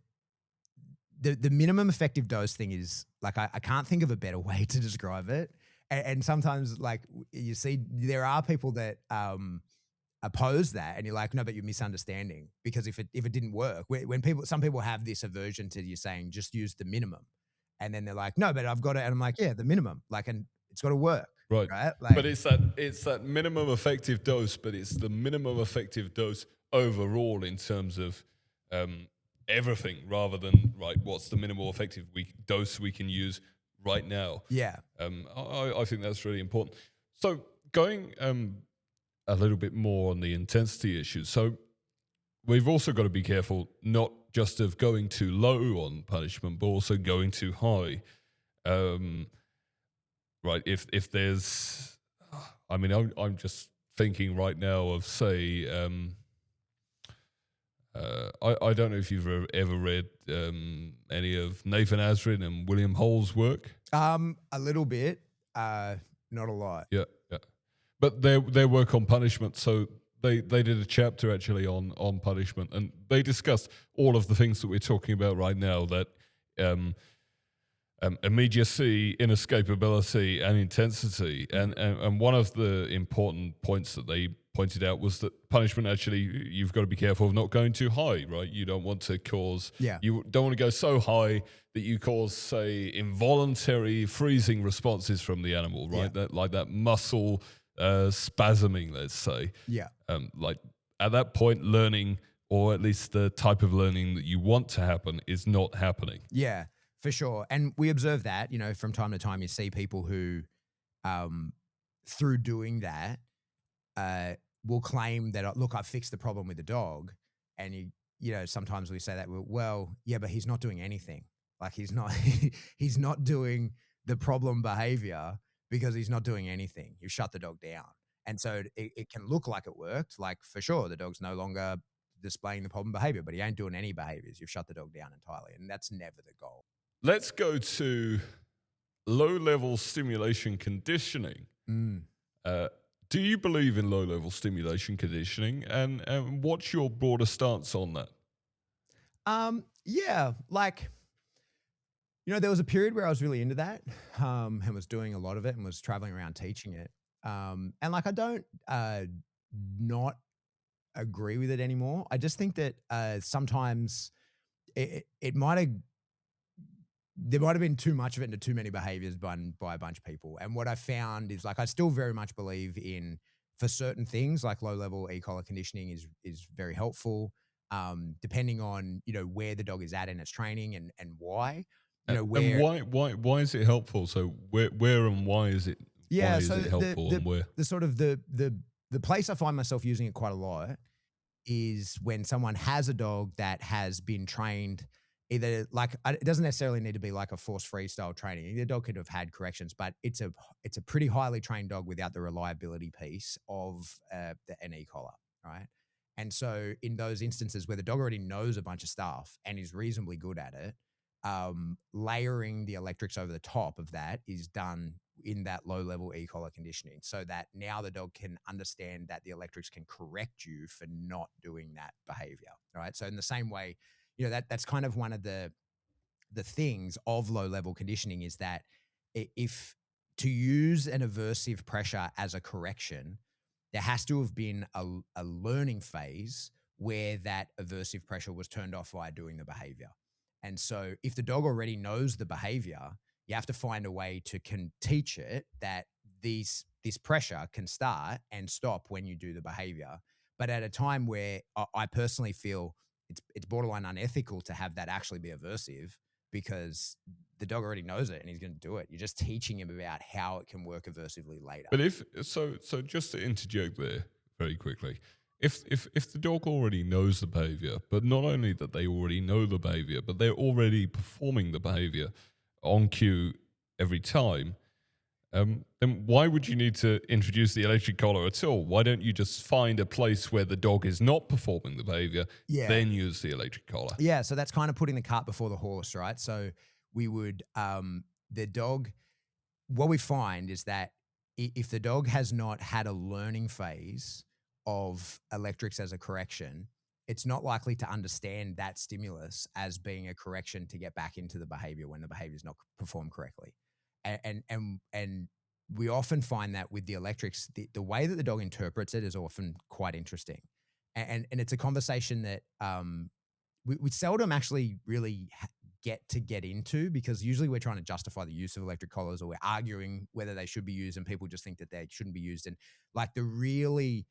the minimum effective dose thing is like I can't think of a better way to describe it. And sometimes like you see there are people that oppose that, and you're like, no, but you're misunderstanding, because if it didn't work, when some people have this aversion to you saying just use the minimum, and then they're like, no, but I've got it, and I'm like, yeah, the minimum, like, and it's got to work, Right. Like, but it's that minimum effective dose, but it's the minimum effective dose overall in terms of everything, rather than right, what's the minimal effective dose we can use right now. Yeah. I think that's really important. So going a little bit more on the intensity issue. So we've also got to be careful not just of going too low on punishment, but also going too high. Right. If there's, I mean, I'm just thinking right now of, say, I don't know if you've ever read any of Nathan Azrin and William Hull's work. A little bit, not a lot. Yeah. But their work on punishment, so they did a chapter actually on punishment, and they discussed all of the things that we're talking about right now, that immediacy, inescapability, and intensity. And one of the important points that they pointed out was that punishment, actually, you've got to be careful of not going too high, right? You don't want to cause, you don't want to go so high that you cause, say, involuntary freezing responses from the animal, right? Yeah. That muscle spasming, let's say. Yeah. Like at that point, learning, or at least the type of learning that you want to happen, is not happening. Yeah, for sure. And we observe that, from time to time, you see people who, through doing that, will claim that, look, I've fixed the problem with the dog. And sometimes we say that, well, yeah, but he's not doing anything. Like he's not doing the problem behavior because he's not doing anything. You shut the dog down. And so it can look like it worked. Like, for sure, the dog's no longer displaying the problem behavior, but he ain't doing any behaviors. You've shut the dog down entirely. And that's never the goal. Let's go to low-level stimulation conditioning. Do you believe in low-level stimulation conditioning, and what's your broader stance on that? Yeah, like, there was a period where I was really into that, and was doing a lot of it and was traveling around teaching it. And like, I don't not agree with it anymore. I just think that sometimes it might have, there might have been too much of it into too many behaviors by a bunch of people. And what I found is, like, I still very much believe in, for certain things, like low-level e-collar conditioning is very helpful, depending on, where the dog is at in its training and why. And why is it helpful? So where and why is it? Yeah, why is it helpful, and where? The sort of the place I find myself using it quite a lot is when someone has a dog that has been trained. Either, like, it doesn't necessarily need to be like a force freestyle training. The dog could have had corrections, but it's a pretty highly trained dog without the reliability piece of an e-collar, right? And so in those instances where the dog already knows a bunch of stuff and is reasonably good at it, layering the electrics over the top of that is done in that low-level e-collar conditioning, so that now the dog can understand that the electrics can correct you for not doing that behavior, right? So in the same way, that's kind of one of the things of low-level conditioning, is that if to use an aversive pressure as a correction, there has to have been a learning phase where that aversive pressure was turned off via doing the behavior. And so if the dog already knows the behavior, you have to find a way to teach it that this pressure can start and stop when you do the behavior. But at a time where I personally feel it's borderline unethical to have that actually be aversive, because the dog already knows it and he's going to do it. You're just teaching him about how it can work aversively later. But so just to interject there very quickly, if the dog already knows the behavior, but not only that they already know the behavior, but they're already performing the behavior on cue every time, then why would you need to introduce the electric collar at all? Why don't you just find a place where the dog is not performing the behavior, then use the electric collar? Yeah, so that's kind of putting the cart before the horse, right? So we would, the dog, what we find is that if the dog has not had a learning phase of electrics as a correction, it's not likely to understand that stimulus as being a correction to get back into the behavior when the behavior is not performed correctly. And we often find that with the electrics, the way that the dog interprets it is often quite interesting. And it's a conversation that we seldom actually really get into, because usually we're trying to justify the use of electric collars, or we're arguing whether they should be used, and people just think that they shouldn't be used. And like the really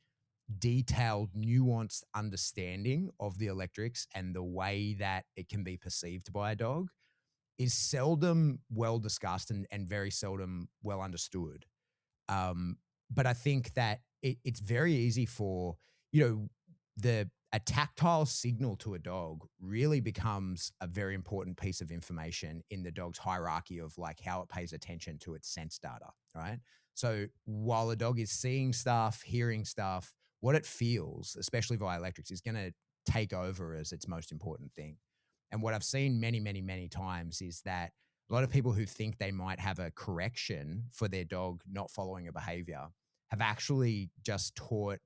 detailed, nuanced understanding of the electrics and the way that it can be perceived by a dog is seldom well discussed and very seldom well understood. But I think that it's very easy for, a tactile signal to a dog really becomes a very important piece of information in the dog's hierarchy of like how it pays attention to its sense data, right? So while the dog is seeing stuff, hearing stuff, what it feels, especially via electrics, is going to take over as its most important thing. And what I've seen many, many, many times is that a lot of people who think they might have a correction for their dog not following a behavior have actually just taught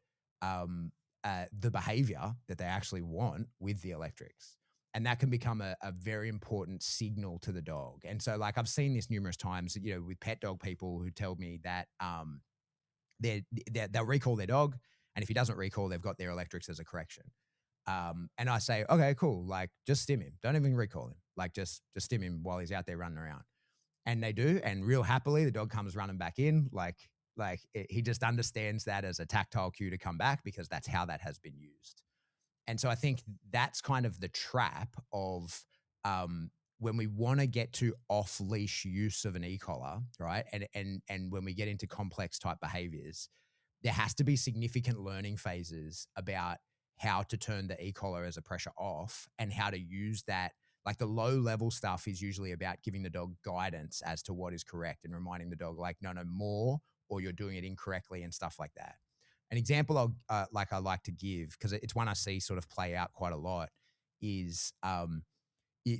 the behavior that they actually want with the electrics. And that can become a very important signal to the dog. And so like I've seen this numerous times, with pet dog people who tell me that they'll recall their dog, and if he doesn't recall, they've got their electrics as a correction. And I say, okay, cool. Like just stim him. Don't even recall him. Like just stim him while he's out there running around. And they do. And real happily, the dog comes running back in. He just understands that as a tactile cue to come back, because that's how that has been used. And so I think that's kind of the trap of when we want to get to off-leash use of an e-collar, right? And when we get into complex type behaviors, there has to be significant learning phases about how to turn the e-collar as a pressure off and how to use that. Like the low level stuff is usually about giving the dog guidance as to what is correct and reminding the dog like, no, more, or you're doing it incorrectly and stuff like that. An example I like to give, because it's one I see sort of play out quite a lot, is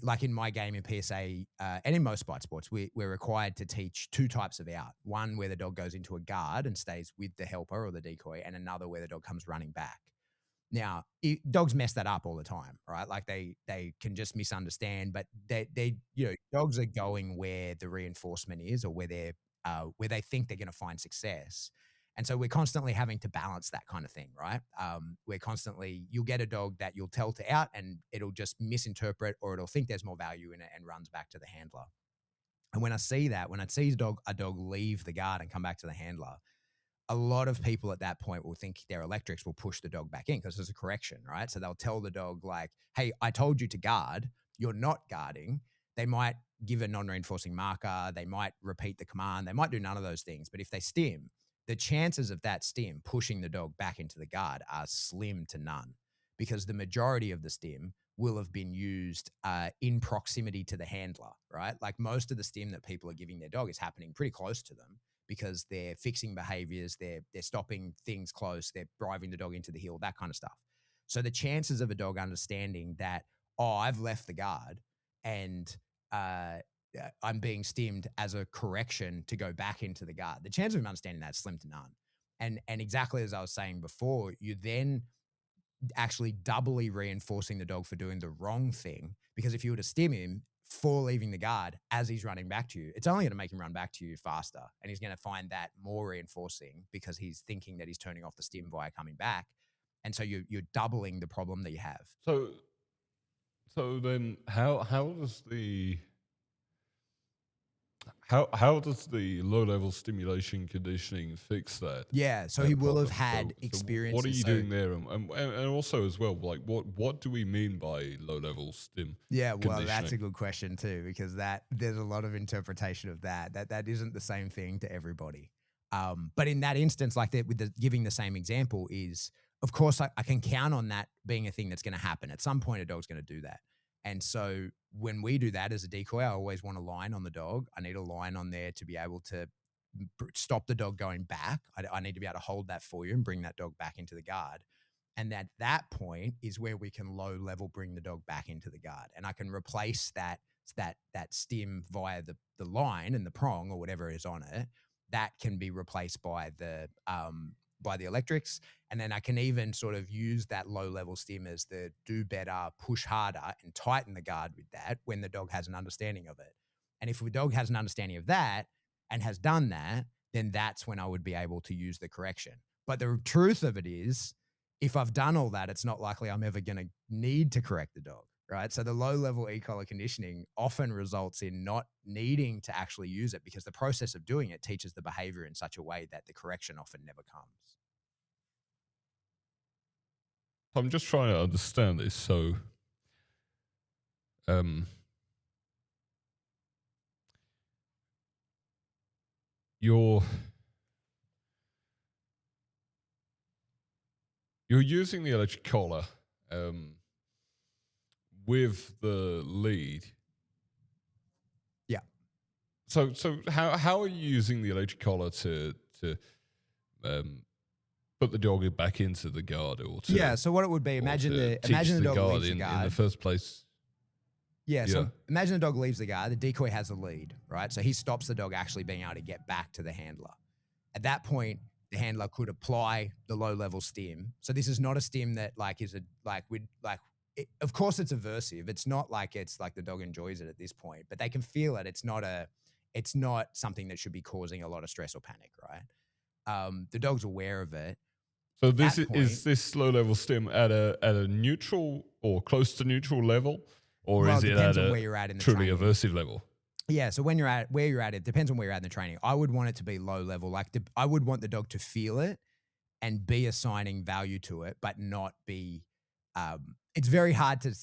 like in my game in PSA and in most bite sports, we're required to teach two types of out. One where the dog goes into a guard and stays with the helper or the decoy, and another where the dog comes running back. Now, dogs mess that up all the time, right? Like they can just misunderstand, but dogs are going where the reinforcement is, or where they think they're going to find success. And so we're constantly having to balance that kind of thing, right? You'll get a dog that you'll tell to out and it'll just misinterpret, or it'll think there's more value in it and runs back to the handler. And when I see a dog leave the guard and come back to the handler, a lot of people at that point will think their electrics will push the dog back in because there's a correction, right? So they'll tell the dog like, hey, I told you to guard, you're not guarding. They might give a non-reinforcing marker. They might repeat the command. They might do none of those things. But if they stim, the chances of that stim pushing the dog back into the guard are slim to none, because the majority of the stim will have been used in proximity to the handler, right? Like most of the stim that people are giving their dog is happening pretty close to them, because they're fixing behaviors, they're stopping things close, they're driving the dog into the heel, that kind of stuff. So the chances of a dog understanding that, I've left the guard and I'm being stimmed as a correction to go back into the guard, the chance of him understanding that is slim to none. And exactly as I was saying before, you then actually doubly reinforcing the dog for doing the wrong thing, because if you were to stim him for leaving the guard as he's running back to you, it's only going to make him run back to you faster. And he's going to find that more reinforcing, because he's thinking that he's turning off the stim via coming back. And so you're doubling the problem that you have. So then how does the low level stimulation conditioning fix that? Yeah, so he will have had experience. What are you doing there, and also as well, like what do we mean by low level stim? Yeah, well, that's a good question too, because there's a lot of interpretation of that isn't the same thing to everybody. But in that instance, like giving the same example is, of course, I can count on that being a thing that's going to happen. At some point, a dog's going to do that. And so when we do that as a decoy, I always want a line on the dog. I need a line on there to be able to stop the dog going back. I need to be able to hold that for you and bring that dog back into the guard. And at that point is where we can low level bring the dog back into the guard. And I can replace that stim via the line and the prong or whatever is on it. That can be replaced by the by the electrics. And then I can even sort of use that low level stim as the do better, push harder, and tighten the guard with that when the dog has an understanding of it. And if the dog has an understanding of that and has done that, then that's when I would be able to use the correction. But the truth of it is, if I've done all that, it's not likely I'm ever going to need to correct the dog, right? So the low level e-collar conditioning often results in not needing to actually use it because the process of doing it teaches the behavior in such a way that the correction often never comes. I'm just trying to understand this. So, you're using the electric collar with the lead. Yeah. So how are you using the electric collar to put the dog back into the guard, or to, so what it would be, imagine the dog guard leaves the guard in the first place. Yeah, so imagine the dog leaves the guard, the decoy has the lead, right? So he stops the dog actually being able to get back to the handler. At that point, the handler could apply the low level stim. So this is not a stim that of course it's aversive. It's not like it's like the dog enjoys it at this point, but they can feel it. It's not something that should be causing a lot of stress or panic, right? The dog's aware of it. So is this low level stim at a neutral or close to neutral level? Or is it at a where you're at in the truly training. aversive level? Yeah, so where you're at, it depends on where you're at in the training. I would want it to be low level. Like I would want the dog to feel it and be assigning value to it, but not be. It's very hard to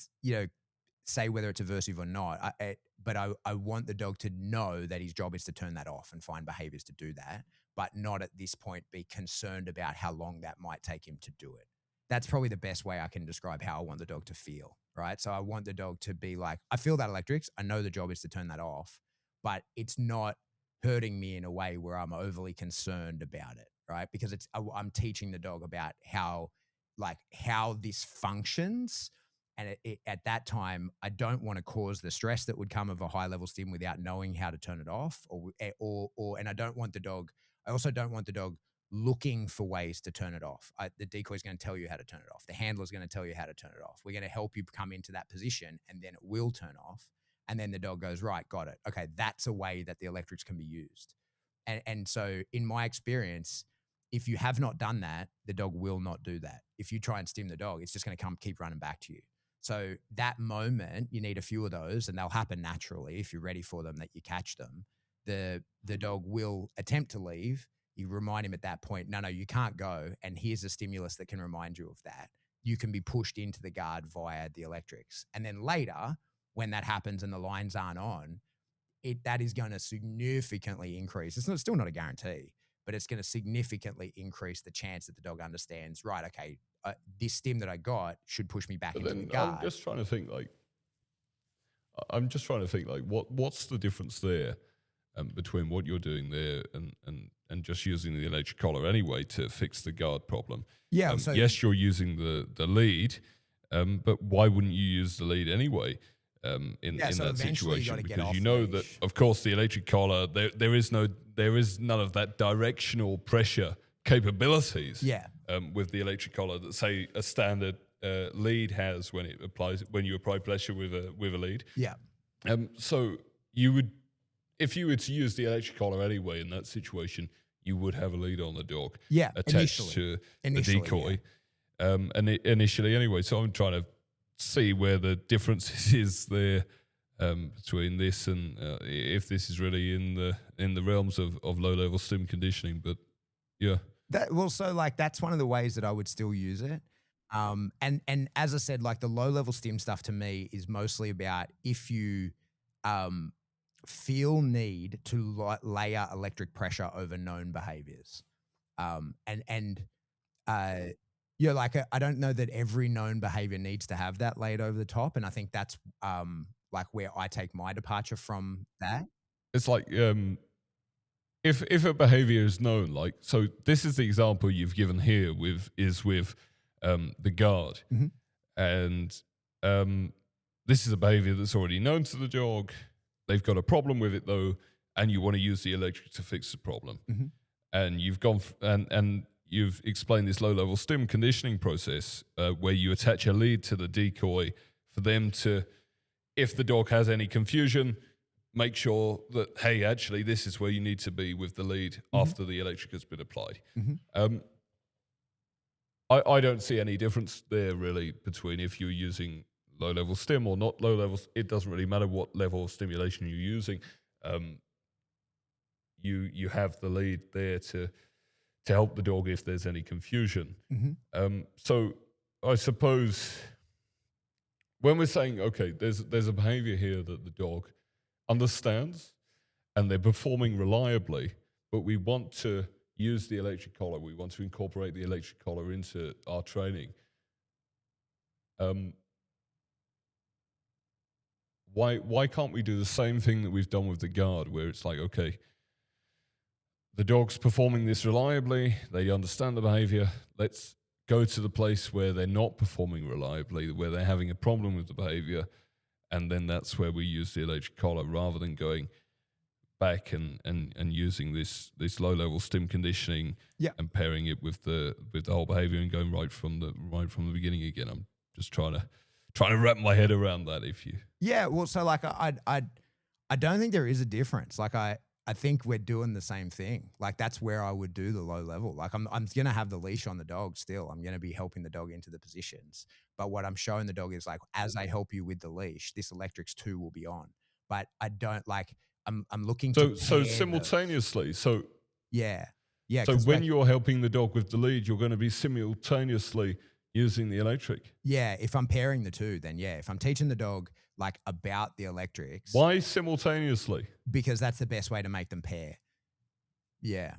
say whether it's aversive or not. But I want the dog to know that his job is to turn that off and find behaviors to do that, but not at this point be concerned about how long that might take him to do it. That's probably the best way I can describe how I want the dog to feel, right? So I want the dog to be like, I feel that electrics. I know the job is to turn that off, but it's not hurting me in a way where I'm overly concerned about it, right? Because I'm teaching the dog about how this functions. And at that time, I don't want to cause the stress that would come of a high level stim without knowing how to turn it off, and I don't want the dog. I also don't want the dog looking for ways to turn it off. The decoy is going to tell you how to turn it off. The handler is going to tell you how to turn it off. We're going to help you come into that position, and then it will turn off. And then the dog goes, right, got it. Okay, that's a way that the electrics can be used. And so in my experience, if you have not done that, the dog will not do that. If you try and stim the dog, it's just going to keep running back to you. So that moment, you need a few of those, and they'll happen naturally if you're ready for them, that you catch them. The dog will attempt to leave. You remind him at that point, no, you can't go. And here's a stimulus that can remind you of that. You can be pushed into the guard via the electrics. And then later, when that happens and the lines aren't on, that is going to significantly increase. It's still not a guarantee, but it's going to significantly increase the chance that the dog understands, right, okay, this stim that I got should push me back into the guard. I'm just trying to think what's the difference there between what you're doing there and just using the electric collar anyway to fix the guard problem? Yeah. Yes, you're using the lead, but why wouldn't you use the lead anyway in that situation? Because you know that, of course, the electric collar, there is none of that directional pressure capabilities with the electric collar that, say, a standard lead has when you apply pressure with a lead. Yeah. So you would, if you were to use the electric collar anyway in that situation, you would have a lead on the dog attached to the decoy. Initially anyway. So I'm trying to see where the difference is there between this and if this is really in the realms of low level stim conditioning. But yeah. That's one of the ways that I would still use it. And as I said, like the low level stim stuff to me is mostly about if you feel need to layer electric pressure over known behaviors. I don't know that every known behavior needs to have that laid over the top. And I think that's where I take my departure from that. It's like, if a behavior is known, like, so this is the example you've given here with the guard. Mm-hmm. And this is a behavior that's already known to the dog. They've got a problem with it though, and you want to use the electric to fix the problem. Mm-hmm. And you've gone and you've explained this low-level stim conditioning process where you attach a lead to the decoy for them to, if the dog has any confusion, make sure that, hey, actually, this is where you need to be with the lead after the electric has been applied. I don't see any difference there really between if you're using low-level stim or not low-level. It doesn't really matter what level of stimulation you're using. You have the lead there to help the dog if there's any confusion. So I suppose when we're saying, okay, there's a behavior here that the dog understands and they're performing reliably, but we want to use the electric collar, we want to incorporate the electric collar into our training. Why can't we do the same thing that we've done with the guard, where it's like, okay, the dog's performing this reliably, they understand the behavior, let's go to the place where they're not performing reliably, where they're having a problem with the behavior, and then that's where we use the electric collar rather than going back and using this low-level stim conditioning and pairing it with the whole behavior and going right from the beginning again. I'm just trying to wrap my head around that. Well, so like I don't think there is a difference. Like I think we're doing the same thing. Like that's where I would do the low level. Like I'm going to have the leash on the dog still. I'm going to be helping the dog into the positions. But what I'm showing the dog is like, as I help you with the leash, this electrics 2 will be on. But I don't like, I'm looking to so simultaneously. Those. So yeah. So when you're helping the dog with the lead, you're going to be simultaneously using the electric. Yeah, if I'm pairing the two, then yeah. If I'm teaching the dog like about the electrics. Why simultaneously? Because that's the best way to make them pair. Yeah.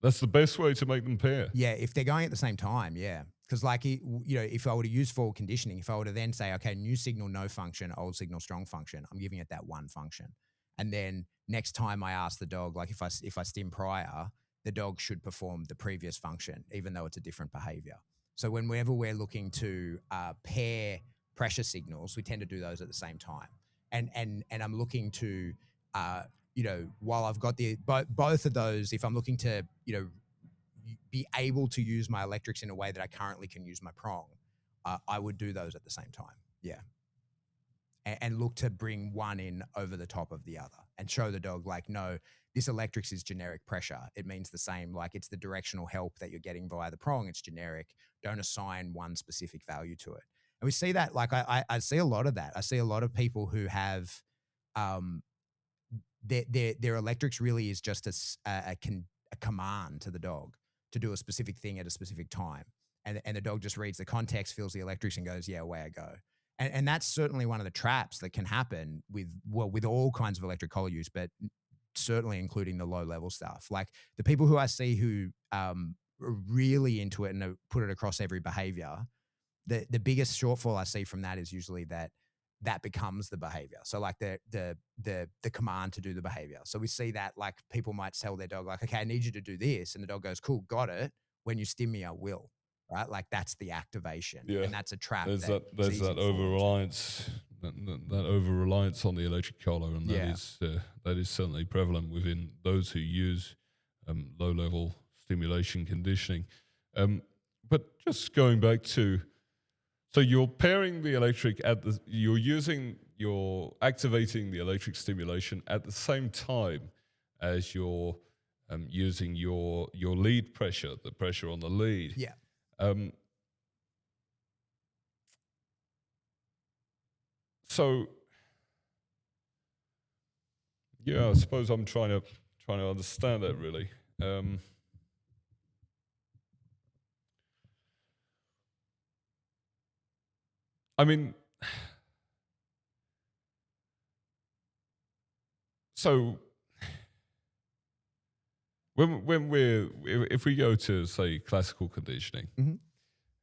That's the best way to make them pair. Yeah, if they're going at the same time, yeah. Because like, if I were to use forward conditioning, if I were to then say, okay, new signal, no function, old signal, strong function, I'm giving it that one function. And then next time I ask the dog, like if I stim prior, the dog should perform the previous function, even though it's a different behavior. So whenever we're looking to pair pressure signals, we tend to do those at the same time. And I'm looking to, while I've got both of those, if I'm looking to, be able to use my electrics in a way that I currently can use my prong, I would do those at the same time. Yeah. And look to bring one in over the top of the other and show the dog like, no, this electrics is generic pressure. It means the same, like it's the directional help that you're getting via the prong. It's generic. Don't assign one specific value to it. And we see that, like I see a lot of that. I see a lot of people who have their electrics really is just a command to the dog to do a specific thing at a specific time. And the dog just reads the context, feels the electrics and goes, yeah, away I go. And that's certainly one of the traps that can happen with all kinds of electric collar use, but certainly including the low level stuff. Like the people who I see who are really into it and put it across every behavior, the biggest shortfall I see from that is usually that becomes the behavior. So like the command to do the behavior. So we see that like people might tell their dog like, okay, I need you to do this. And the dog goes, cool, got it. When you stim me, I will. Right, like that's the activation, and that's a trap. There's that over-reliance, that over-reliance on the electric collar, and that is certainly prevalent within those who use low-level stimulation conditioning. But just going back to, so you're pairing the electric you're activating the electric stimulation at the same time as you're using your lead pressure, the pressure on the lead. Yeah. So yeah, I suppose I'm trying to understand that really. I mean, so if we go to say classical conditioning,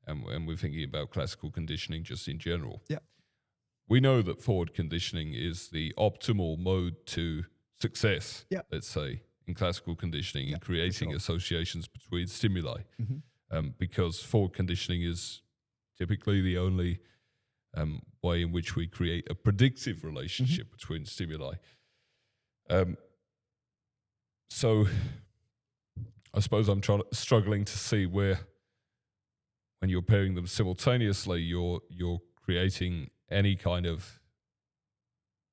and we're thinking about classical conditioning just in general, we know that forward conditioning is the optimal mode to success. Let's say in classical conditioning, in creating associations between stimuli, because forward conditioning is typically the only way in which we create a predictive relationship between stimuli. So I suppose I'm struggling to see where, when you're pairing them simultaneously, you're creating any kind of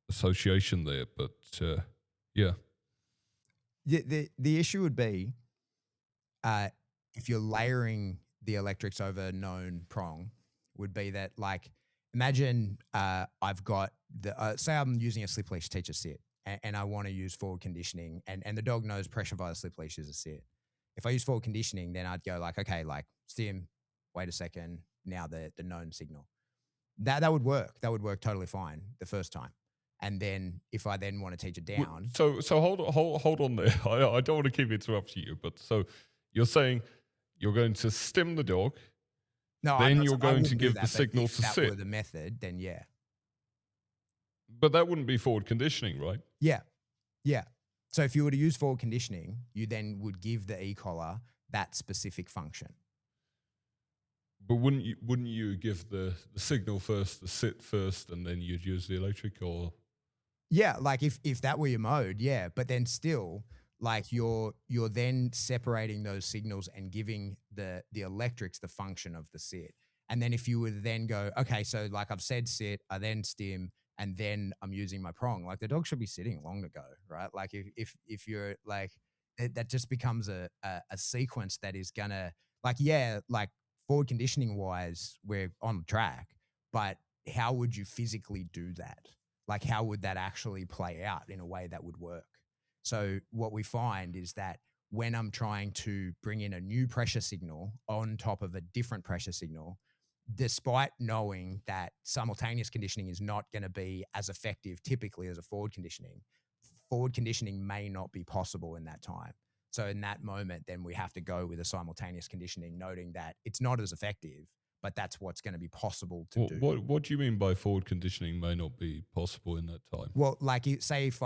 association there. But yeah, The issue would be if you're layering the electrics over a known prong, would be that, like, imagine I've got say I'm using a slip leash to teach a sit, and I want to use forward conditioning, and the dog knows pressure via the slip leash is a sit. If I use forward conditioning, then I'd go like, okay, like stim, wait a second, now the known signal. That would work. That would work totally fine the first time. And then if I then want to teach it down. So hold on there. I don't want to keep interrupting you, but so you're saying you're going to stim the dog, No, then you're going to give the signal to sit. If that were sit. the method, then yeah. But that wouldn't be forward conditioning, right? Yeah. Yeah. So if you were to use forward conditioning, you then would give the e-collar that specific function. But wouldn't you give the signal first, the sit first, and then you'd use the electric? Or Yeah, like if that were your mode, yeah. But then still, like you're then separating those signals and giving the electrics the function of the sit. And then if you would then go, okay, so like I've said sit, I then stim, and then I'm using my prong, like the dog should be sitting long ago, right? Like if you're like, that just becomes a sequence that is gonna, like, yeah, like forward conditioning wise, we're on track, but how would you physically do that? Like, how would that actually play out in a way that would work? So what we find is that when I'm trying to bring in a new pressure signal on top of a different pressure signal, despite knowing that simultaneous conditioning is not going to be as effective typically as a forward conditioning may not be possible in that time. So in that moment, then we have to go with a simultaneous conditioning, noting that it's not as effective, but that's what's going to be possible to do. What do you mean by forward conditioning may not be possible in that time? Well, like say if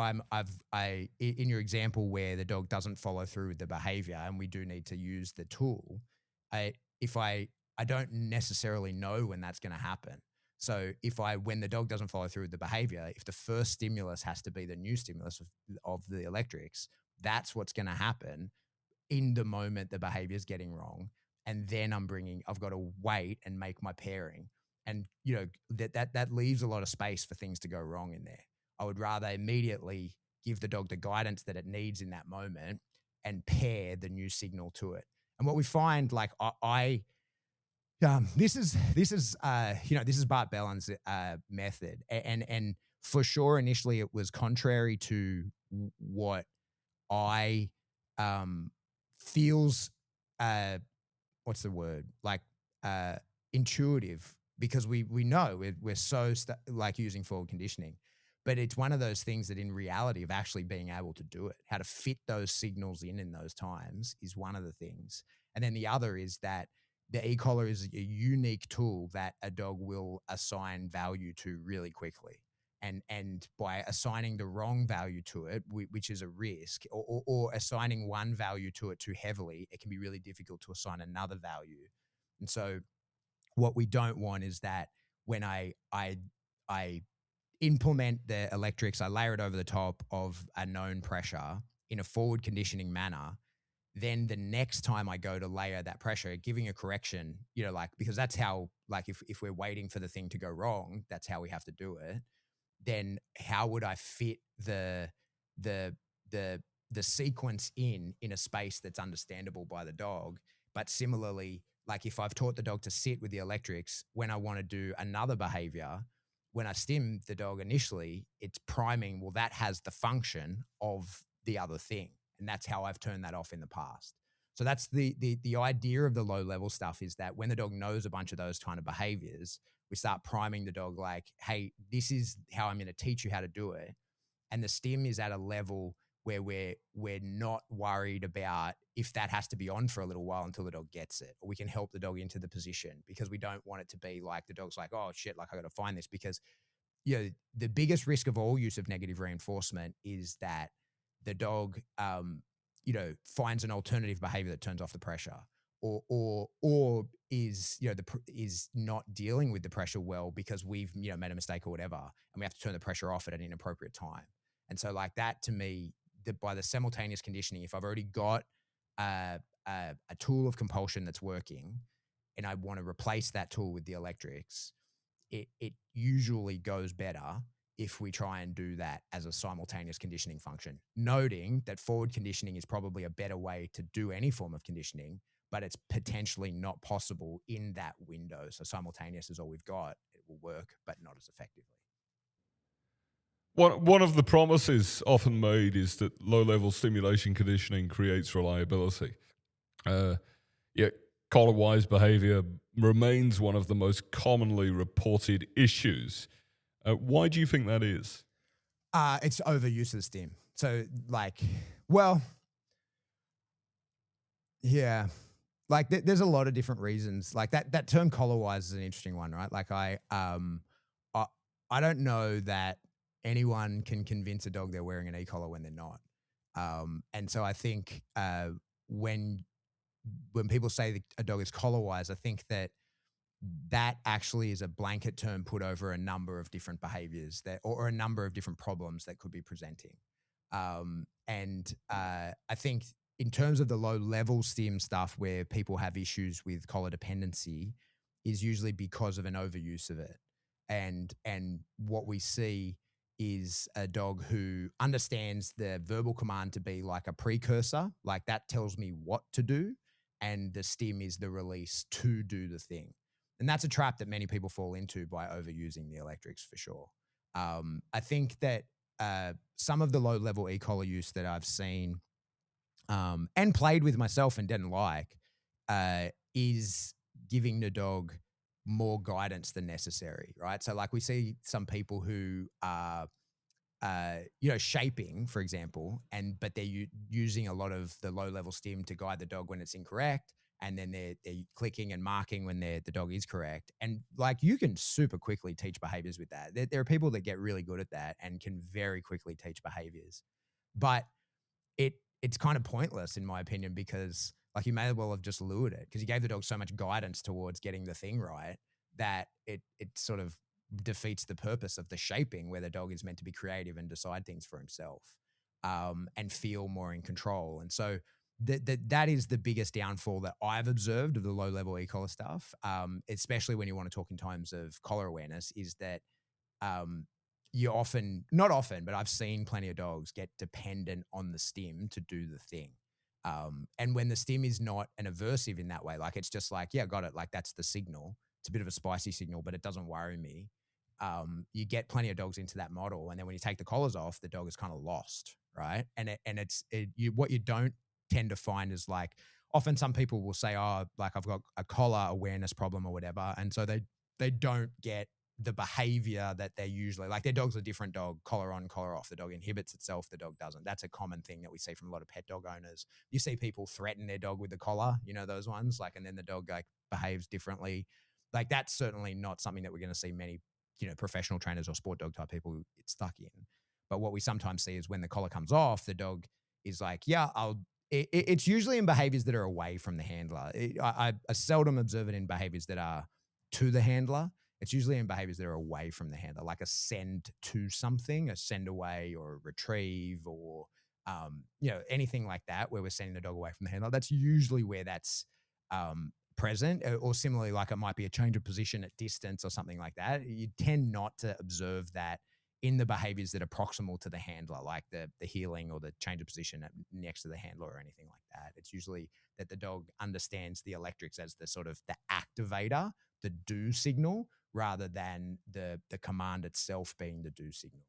in your example where the dog doesn't follow through with the behavior and we do need to use the tool, I don't necessarily know when that's going to happen. So when the dog doesn't follow through with the behavior, if the first stimulus has to be the new stimulus of the electrics, that's what's going to happen in the moment the behavior is getting wrong. And then I've got to wait and make my pairing. And, you know, that leaves a lot of space for things to go wrong in there. I would rather immediately give the dog the guidance that it needs in that moment and pair the new signal to it. And what we find, like this is Bart Bellin's method, and for sure initially it was contrary to what I feels what's the word, like intuitive, because we know we're so like using forward conditioning, but it's one of those things that in reality of actually being able to do it, how to fit those signals in those times is one of the things. And then the other is that the e-collar is a unique tool that a dog will assign value to really quickly. And by assigning the wrong value to it, which is a risk, or assigning one value to it too heavily, it can be really difficult to assign another value. And so what we don't want is that when I implement the electrics, I layer it over the top of a known pressure in a forward conditioning manner, then the next time I go to layer that pressure, giving a correction, you know, like, because that's how, like, if we're waiting for the thing to go wrong, that's how we have to do it. Then how would I fit the sequence in a space that's understandable by the dog? But similarly, like if I've taught the dog to sit with the electrics, when I want to do another behavior, when I stim the dog initially, it's priming, well, that has the function of the other thing. And that's how I've turned that off in the past. So that's the idea of the low level stuff, is that when the dog knows a bunch of those kind of behaviors, we start priming the dog like, hey, this is how I'm going to teach you how to do it. And the stim is at a level where we're not worried about if that has to be on for a little while until the dog gets it, or we can help the dog into the position, because we don't want it to be like the dog's like, oh shit, like I got to find this. Because, you know, the biggest risk of all use of negative reinforcement is that the dog, finds an alternative behavior that turns off the pressure, or is, is not dealing with the pressure well because we've, made a mistake or whatever, and we have to turn the pressure off at an inappropriate time. And so like that, to me, by the simultaneous conditioning, if I've already got a tool of compulsion that's working, and I want to replace that tool with the electrics, it usually goes better if we try and do that as a simultaneous conditioning function, noting that forward conditioning is probably a better way to do any form of conditioning, but it's potentially not possible in that window. So simultaneous is all we've got. It will work, but not as effectively. One of the promises often made is that low-level stimulation conditioning creates reliability. Yet collar-wise behavior remains one of the most commonly reported issues. Why do you think that is? It's overuse of stim. So yeah, like there's a lot of different reasons. Like that term collar-wise is an interesting one, right? Like I don't know that anyone can convince a dog they're wearing an e-collar when they're not. And so I think when people say that a dog is collar-wise, I think that actually is a blanket term put over a number of different behaviors or a number of different problems that could be presenting. And I think in terms of the low-level stim stuff where people have issues with collar dependency is usually because of an overuse of it. And what we see is a dog who understands the verbal command to be like a precursor, like that tells me what to do, and the stim is the release to do the thing. And that's a trap that many people fall into by overusing the electrics for sure. I think that some of the low-level e-collar use that I've seen and played with myself and didn't like is giving the dog more guidance than necessary, right? So like we see some people who are, shaping, for example, but they're using a lot of the low-level stim to guide the dog when it's incorrect, and then they're clicking and marking when the dog is correct. And like you can super quickly teach behaviors with that. There are people that get really good at that and can very quickly teach behaviors, but it's kind of pointless in my opinion, because like you may as well have just lured it, because you gave the dog so much guidance towards getting the thing right that it sort of defeats the purpose of the shaping, where the dog is meant to be creative and decide things for himself and feel more in control. And so that is the biggest downfall that I've observed of the low-level e-collar stuff, especially when you want to talk in terms of collar awareness, is that not often, but I've seen plenty of dogs get dependent on the stim to do the thing. And when the stim is not an aversive in that way, like it's just like, yeah, got it. Like that's the signal. It's a bit of a spicy signal, but it doesn't worry me. You get plenty of dogs into that model. And then when you take the collars off, the dog is kind of lost, right? And what you don't tend to find is like, often some people will say, oh, like I've got a collar awareness problem or whatever. And so they don't get the behavior that they're usually like. Their dog's a different dog, collar on, collar off. The dog inhibits itself, the dog doesn't. That's a common thing that we see from a lot of pet dog owners. You see people threaten their dog with the collar, those ones, like, and then the dog like behaves differently. Like that's certainly not something that we're going to see many, professional trainers or sport dog type people get stuck in. But what we sometimes see is when the collar comes off, the dog is like, yeah, it's usually in behaviors that are away from the handler. I seldom observe it in behaviors that are to the handler. It's usually in behaviors that are away from the handler, like a send to something, a send away or a retrieve or, anything like that, where we're sending the dog away from the handler. That's usually where that's present, or similarly, like it might be a change of position at distance or something like that. You tend not to observe that in the behaviors that are proximal to the handler, like the heeling or the change of position next to the handler or anything like that. It's usually that the dog understands the electrics as the sort of the activator, the do signal, rather than the command itself being the do signal.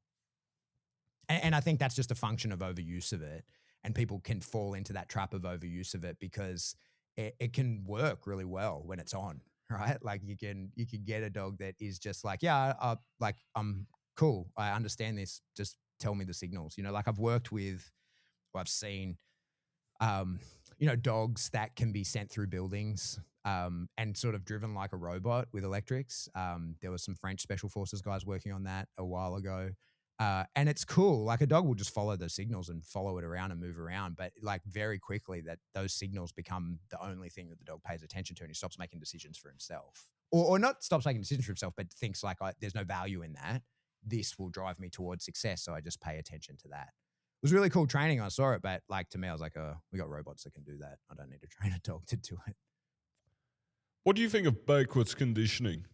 And I think that's just a function of overuse of it. And people can fall into that trap of overuse of it because it can work really well when it's on, right? Like you can get a dog that is just like, yeah, I'm cool, I understand this, just tell me the signals. Like I've seen, dogs that can be sent through buildings and sort of driven like a robot with electrics. There was some French Special Forces guys working on that a while ago. And it's cool. Like a dog will just follow those signals and follow it around and move around. But like very quickly that those signals become the only thing that the dog pays attention to, and he stops making decisions for himself. Or not stops making decisions for himself, but thinks like, there's no value in that. This will drive me towards success. So I just pay attention to that. was really cool training. I saw it, but like to me, I was like, oh, we got robots that can do that. I don't need to train a dog to do it. What do you think of backwards conditioning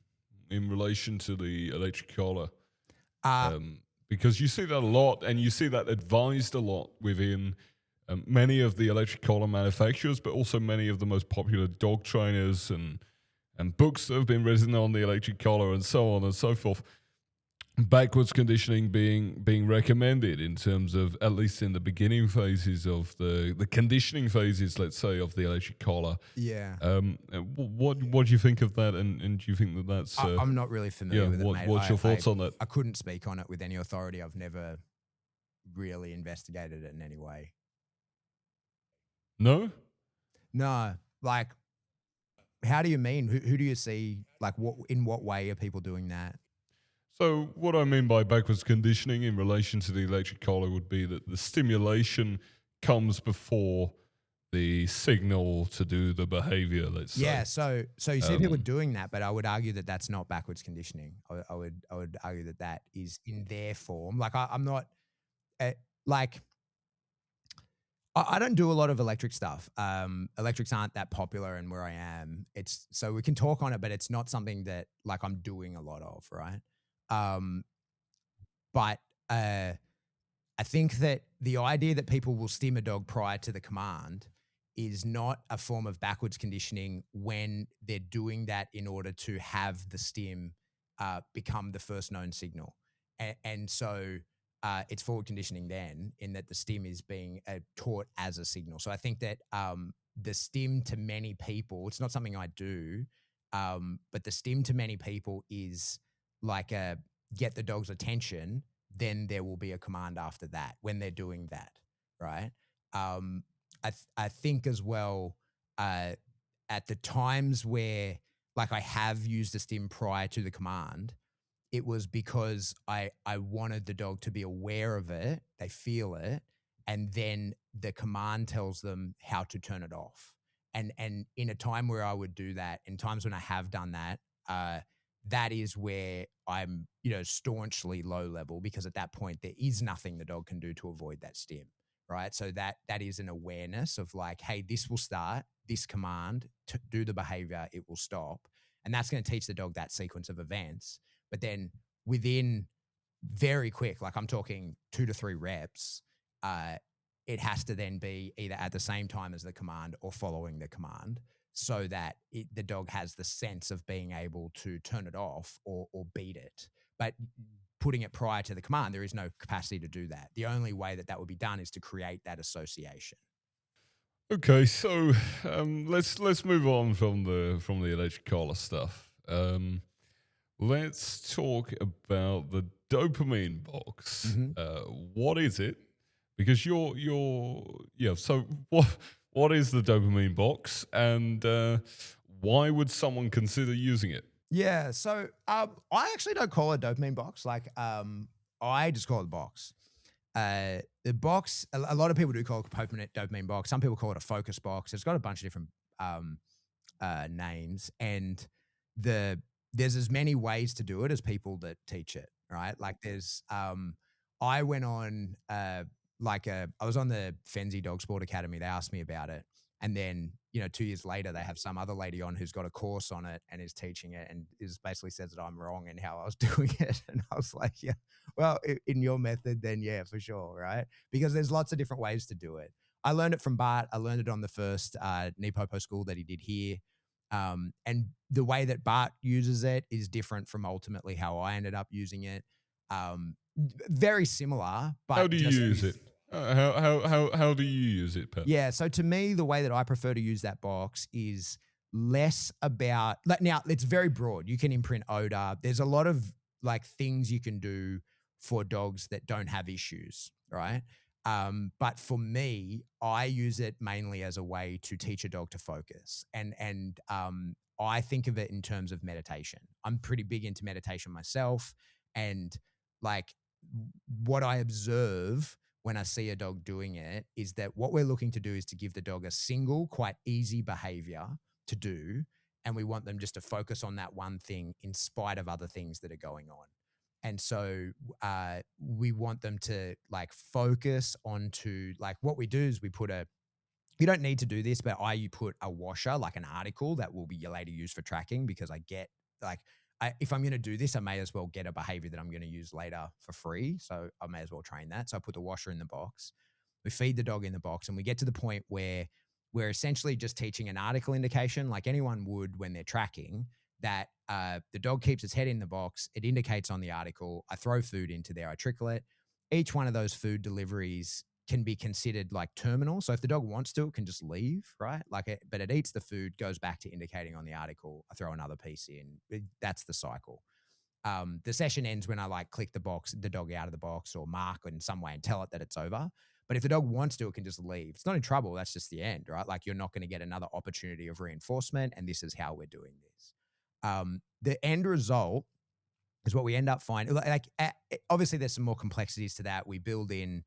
in relation to the electric collar? Uh, Because you see that a lot, and you see that advised a lot within many of the electric collar manufacturers, but also many of the most popular dog trainers and books that have been written on the electric collar and so on and so forth. Backwards conditioning being recommended in terms of, at least in the beginning phases of the conditioning phases, let's say, of the electric collar. yeah. What do you think of that? And do you think that that's I'm not really familiar with it, mate. What's your thoughts on that? I couldn't speak on it with any authority. I've never really investigated it in any way. No? No, like, how do you mean? Who do you see? Like, in what way are people doing that? So what I mean by backwards conditioning in relation to the electric collar would be that the stimulation comes before the signal to do the behavior, let's say. Yeah, so you see people doing that, but I would argue that that's not backwards conditioning. I would argue that that is in their form. Like I'm not like I don't do a lot of electric stuff. Electrics aren't that popular, and where I am, it's so we can talk on it, but it's not something that like I'm doing a lot of, right? But I think that the idea that people will stim a dog prior to the command is not a form of backwards conditioning when they're doing that in order to have the stim become the first known signal. And so it's forward conditioning then, in that the stim is being taught as a signal. So I think that the stim to many people, it's not something I do, but the stim to many people is like get the dog's attention, then there will be a command after that when they're doing that, right? I think as well, at the times where like I have used a stim prior to the command, it was because I wanted the dog to be aware of it, they feel it, and then the command tells them how to turn it off. And in a time where I would do that, in times when I have done that, that is where I'm, staunchly low level, because at that point there is nothing the dog can do to avoid that stim, right? So that is an awareness of like, hey, this will start, this command to do the behavior, it will stop. And that's going to teach the dog that sequence of events. But then within very quick, like I'm talking 2 to 3 reps, it has to then be either at the same time as the command or following the command, so that the dog has the sense of being able to turn it off or beat it. But putting it prior to the command, there is no capacity to do that. The only way that would be done is to create that association. Okay, so let's move on from the electric collar stuff. Let's talk about the dopamine box. Mm-hmm. What is it? Because you're So what is the dopamine box, and why would someone consider using it? Yeah, so I actually don't call it a dopamine box. Like I just call it a box. The box, a lot of people do call it a dopamine box. Some people call it a focus box. It's got a bunch of different names, and there's as many ways to do it as people that teach it, right? Like there's, I went on I was on the Fenzi Dog Sport Academy. They asked me about it. And then, 2 years later, they have some other lady on who's got a course on it and is teaching it, and basically says that I'm wrong in how I was doing it. And I was like, yeah, well, in your method, then yeah, for sure, right? Because there's lots of different ways to do it. I learned it from Bart. I learned it on the first Nipopo school that he did here. And the way that Bart uses it is different from ultimately how I ended up using it. Very similar, but how do you use it? How do you use it, Pat? Yeah, so to me, the way that I prefer to use that box is less about now it's very broad. You can imprint odor. There's a lot of like things you can do for dogs that don't have issues, right? But for me, I use it mainly as a way to teach a dog to focus. And I think of it in terms of meditation. I'm pretty big into meditation myself. And like what I observe when I see a dog doing it is that what we're looking to do is to give the dog a single, quite easy behavior to do. And we want them just to focus on that one thing in spite of other things that are going on. And so we want them to like focus onto like what we do is we put you don't need to do this, but you put a washer, like an article that will be later used for tracking, because I get like, if I'm going to do this, I may as well get a behavior that I'm going to use later for free. So I may as well train that. So I put the washer in the box. We feed the dog in the box, and we get to the point where we're essentially just teaching an article indication like anyone would when they're tracking, that the dog keeps its head in the box. It indicates on the article. I throw food into there. I trickle it. Each one of those food deliveries can be considered like terminal. So if the dog wants to, it can just leave, right? But it eats the food, goes back to indicating on the article. I throw another piece in. That's the cycle. The session ends when I like click the dog out of the box, or mark in some way and tell it that it's over. But if the dog wants to, it can just leave. It's not in trouble. That's just the end, right? Like, you're not going to get another opportunity of reinforcement. And this is how we're doing this. The end result is what we end up finding. Like, obviously there's some more complexities to that. We build in,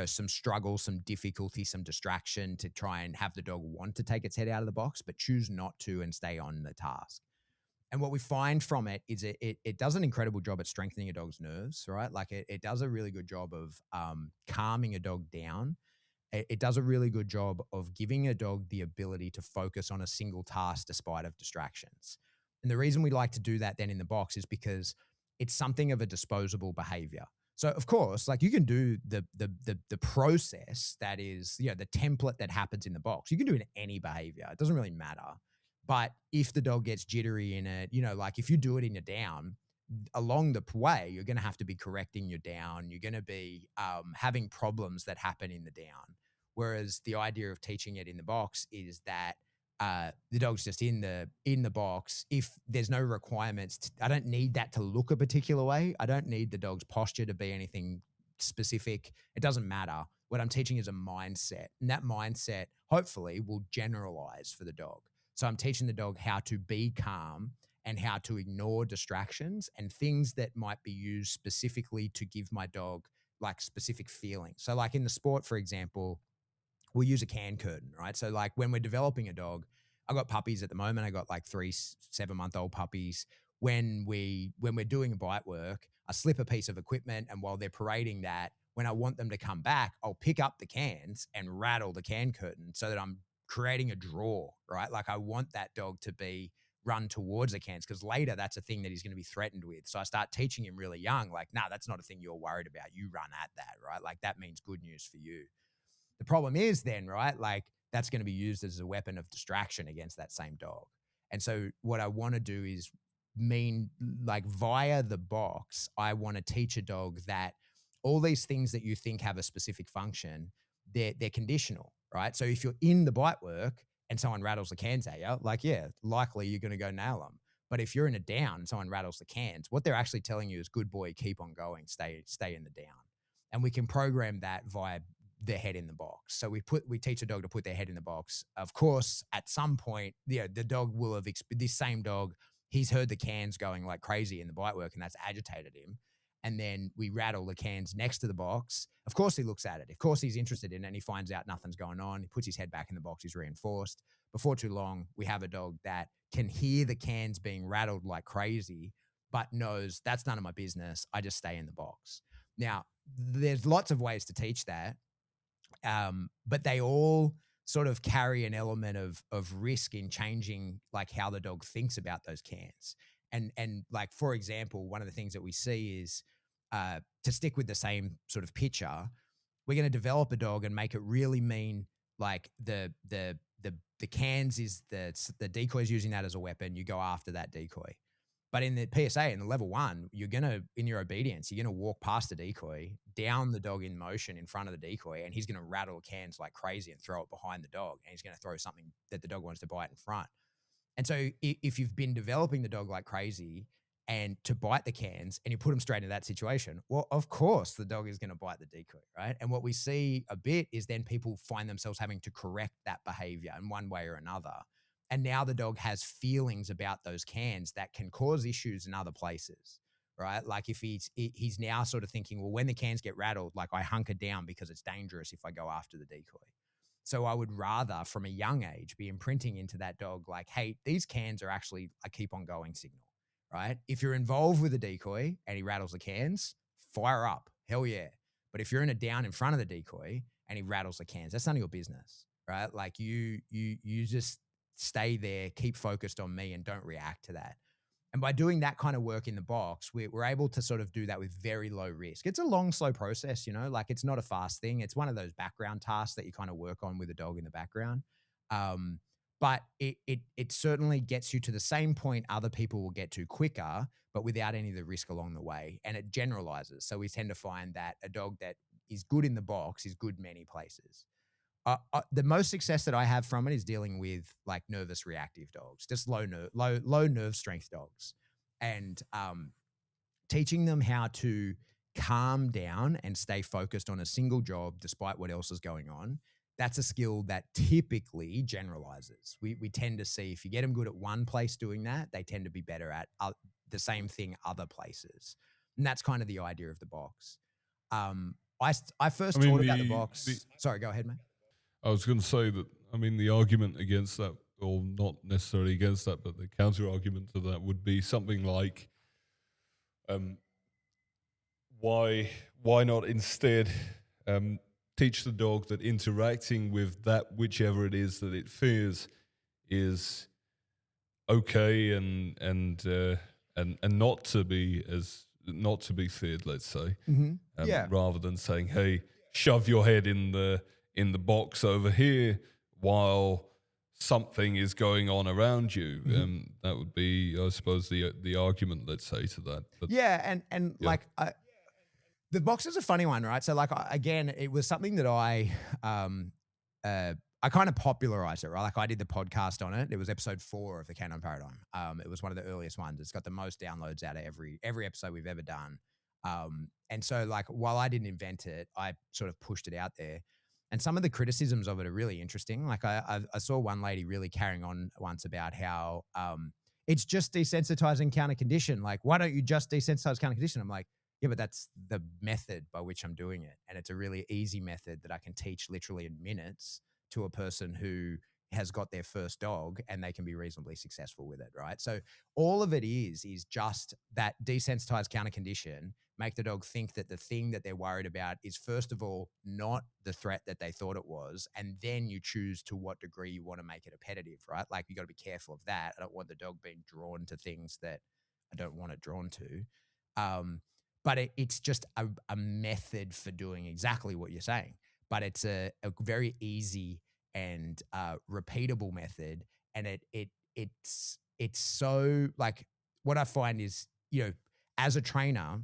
some struggle, some difficulty, some distraction to try and have the dog want to take its head out of the box, but choose not to and stay on the task. And what we find from it is it does an incredible job at strengthening a dog's nerves, right? Like it does a really good job of calming a dog down. It does a really good job of giving a dog the ability to focus on a single task despite of distractions. And the reason we like to do that then in the box is because it's something of a disposable behavior. So of course, like, you can do the process that is, the template that happens in the box. You can do it in any behavior. It doesn't really matter. But if the dog gets jittery in it, like if you do it in your down, along the way, you're going to have to be correcting your down. You're going to be having problems that happen in the down. Whereas the idea of teaching it in the box is that the dog's just in the box. If there's no requirements, I don't need that to look a particular way. I don't need the dog's posture to be anything specific. It doesn't matter. What I'm teaching is a mindset, and that mindset hopefully will generalize for the dog. So I'm teaching the dog how to be calm and how to ignore distractions and things that might be used specifically to give my dog like specific feelings. So like in the sport, for example, we'll use a can curtain, right? So like when we're developing a dog, I got puppies at the moment. I got like 3 7-month-old puppies. When we're doing bite work, I slip a piece of equipment, and while they're parading that, when I want them to come back, I'll pick up the cans and rattle the can curtain so that I'm creating a draw, right? Like, I want that dog to be run towards the cans, because later that's a thing that he's going to be threatened with. So I start teaching him really young, like, nah, that's not a thing you're worried about. You run at that, right? Like, that means good news for you. The problem is then, right, like, that's going to be used as a weapon of distraction against that same dog. And so what I want to do is like via the box, I want to teach a dog that all these things that you think have a specific function, they're conditional, right? So if you're in the bite work and someone rattles the cans at you, like, yeah, likely you're going to go nail them. But if you're in a down and someone rattles the cans, what they're actually telling you is, good boy, keep on going, stay in the down. And we can program that via their head in the box. So we teach a dog to put their head in the box. Of course, at some point, the dog will have this same dog, he's heard the cans going like crazy in the bite work, and that's agitated him. And then we rattle the cans next to the box. Of course, he looks at it. Of course, he's interested in it, and he finds out nothing's going on. He puts his head back in the box. He's reinforced. Before too long, we have a dog that can hear the cans being rattled like crazy, but knows that's none of my business. I just stay in the box. Now, there's lots of ways to teach that, but they all sort of carry an element of risk in changing like how the dog thinks about those cans. And like, for example, one of the things that we see is, to stick with the same sort of picture, we're going to develop a dog and make it really mean like the cans is the decoy is using that as a weapon. You go after that decoy. But in the PSA, in the level 1, you're going to, in your obedience, you're going to walk past the decoy, down the dog in motion in front of the decoy, and he's going to rattle cans like crazy and throw it behind the dog. And he's going to throw something that the dog wants to bite in front. And so if you've been developing the dog like crazy and to bite the cans, and you put them straight into that situation, well, of course the dog is going to bite the decoy, right? And what we see a bit is then people find themselves having to correct that behavior in one way or another. And now the dog has feelings about those cans that can cause issues in other places, right? Like if he's now sort of thinking, well, when the cans get rattled, like I hunker down because it's dangerous if I go after the decoy. So I would rather from a young age be imprinting into that dog like, hey, these cans are actually a keep on going signal. right? If you're involved with a decoy and he rattles the cans, fire up. Hell yeah. But if you're in a down in front of the decoy and he rattles the cans, that's none of your business, right? Like you just stay there, keep focused on me and don't react to that. And by doing that kind of work in the box, we're able to sort of do that with very low risk. It's a long, slow process, like it's not a fast thing. It's one of those background tasks that you kind of work on with a dog in the background. But it certainly gets you to the same point other people will get to quicker, but without any of the risk along the way. And it generalizes. So we tend to find that a dog that is good in the box is good many places. The most success that I have from it is dealing with like nervous reactive dogs, just low nerve strength dogs, and teaching them how to calm down and stay focused on a single job despite what else is going on. That's a skill that typically generalizes. We tend to see if you get them good at one place doing that, they tend to be better at the same thing other places. And that's kind of the idea of the box. I first taught about the box. Sorry, go ahead, mate. I was going to say that, the argument against that, or not necessarily against that, but the counter argument to that would be something like, why not instead teach the dog that interacting with that, whichever it is that it fears, is okay and not to be feared, let's say, rather than saying, hey, shove your head in the box over here while something is going on around you. That would be, I suppose, the argument, let's say, to that. But, like the box is a funny one, right? So like, again, it was something that I kind of popularized it, right? Like I did the podcast on it. It was episode 4 of the Canine Paradigm. It was one of the earliest ones. It's got the most downloads out of every episode we've ever done. And so like, while I didn't invent it, I sort of pushed it out there. And some of the criticisms of it are really interesting. Like I saw one lady really carrying on once about how it's just desensitizing counter condition. Like, why don't you just desensitize counter condition? I'm like, yeah, but that's the method by which I'm doing it. And it's a really easy method that I can teach literally in minutes to a person who has got their first dog and they can be reasonably successful with it, right? So all of it is just that desensitized counter condition, make the dog think that the thing that they're worried about is first of all not the threat that they thought it was, and then you choose to what degree you want to make it appetitive, right? Like you got to be careful of that. I don't want the dog being drawn to things that I don't want it drawn to. But it's just a method for doing exactly what you're saying. But it's a very easy and repeatable method, and it's so like what I find is, as a trainer,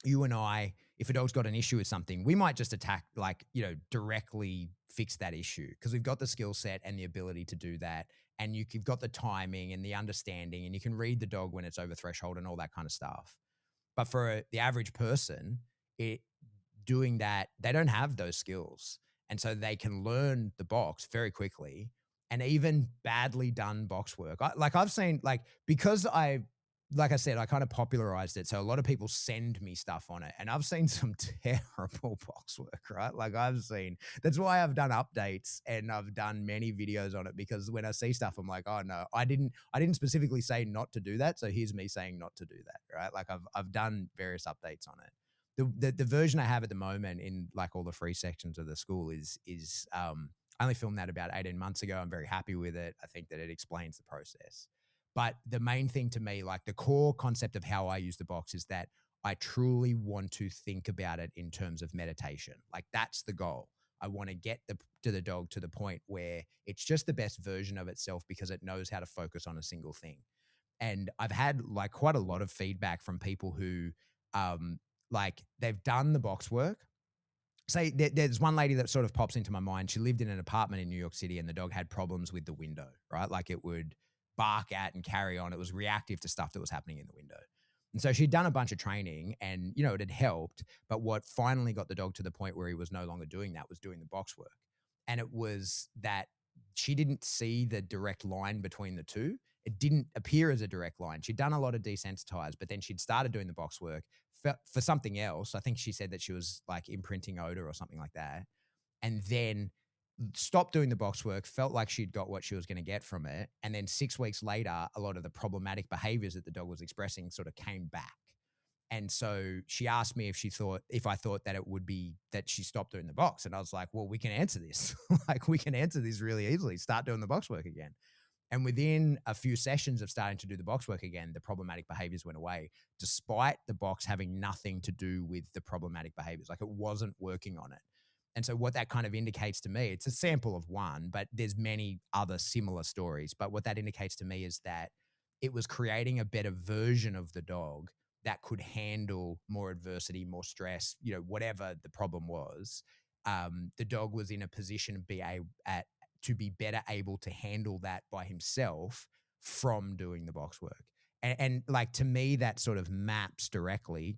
you and I, if a dog's got an issue with something, we might just attack, like, directly fix that issue because we've got the skill set and the ability to do that, and you've got the timing and the understanding, and you can read the dog when it's over threshold and all that kind of stuff. But for the average person, doing that, they don't have those skills. And so they can learn the box very quickly, and even badly done box work. I've seen, because like I said, I kind of popularized it. So a lot of people send me stuff on it, and I've seen some terrible box work, right? That's why I've done updates and I've done many videos on it, because when I see stuff, I'm like, oh no, I didn't specifically say not to do that. So here's me saying not to do that, right? Like I've done various updates on it. The version I have at the moment in like all the free sections of the school is I only filmed that about 18 months ago. I'm very happy with it. I think that it explains the process. But the main thing to me, like the core concept of how I use the box, is that I truly want to think about it in terms of meditation. Like that's the goal. I want to get the dog to the point where it's just the best version of itself because it knows how to focus on a single thing. And I've had like quite a lot of feedback from people who like they've done the box work. Say there's one lady that sort of pops into my mind. She lived in an apartment in New York City, and the dog had problems with the window, right? Like it would bark at and carry on. It was reactive to stuff that was happening in the window. And so she'd done a bunch of training and, it had helped. But what finally got the dog to the point where he was no longer doing that was doing the box work. And it was that she didn't see the direct line between the two. It didn't appear as a direct line. She'd done a lot of desensitized, but then she'd started doing the box work for something else. I think she said that she was like imprinting odor or something like that. And then stopped doing the box work, felt like she'd got what she was going to get from it. And then 6 weeks later, a lot of the problematic behaviors that the dog was expressing sort of came back. And so she asked me if I thought that it would be that she stopped doing the box. And I was like, well, we can answer this. Like, we can answer this really easily. Start doing the box work again. And within a few sessions of starting to do the box work again, the problematic behaviors went away, despite the box having nothing to do with the problematic behaviors. Like, it wasn't working on it. And so what that kind of indicates to me, it's a sample of one, but there's many other similar stories. But what that indicates to me is that it was creating a better version of the dog that could handle more adversity, more stress, whatever the problem was. The dog was in a position to be better able to handle that by himself from doing the box work. And like, to me, that sort of maps directly.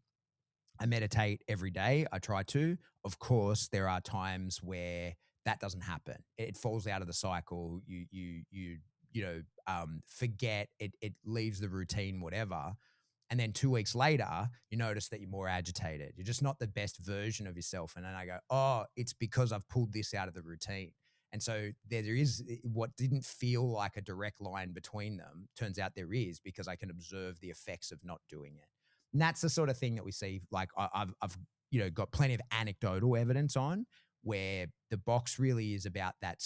I meditate every day. I try to. Of course, there are times where that doesn't happen. It falls out of the cycle. You forget it. It leaves the routine, whatever. And then 2 weeks later, you notice that you're more agitated. You're just not the best version of yourself. And then I go, oh, it's because I've pulled this out of the routine. And so there is what didn't feel like a direct line between them. Turns out there is, because I can observe the effects of not doing it. And that's the sort of thing that we see. Like, I've got plenty of anecdotal evidence on where the box really is about that.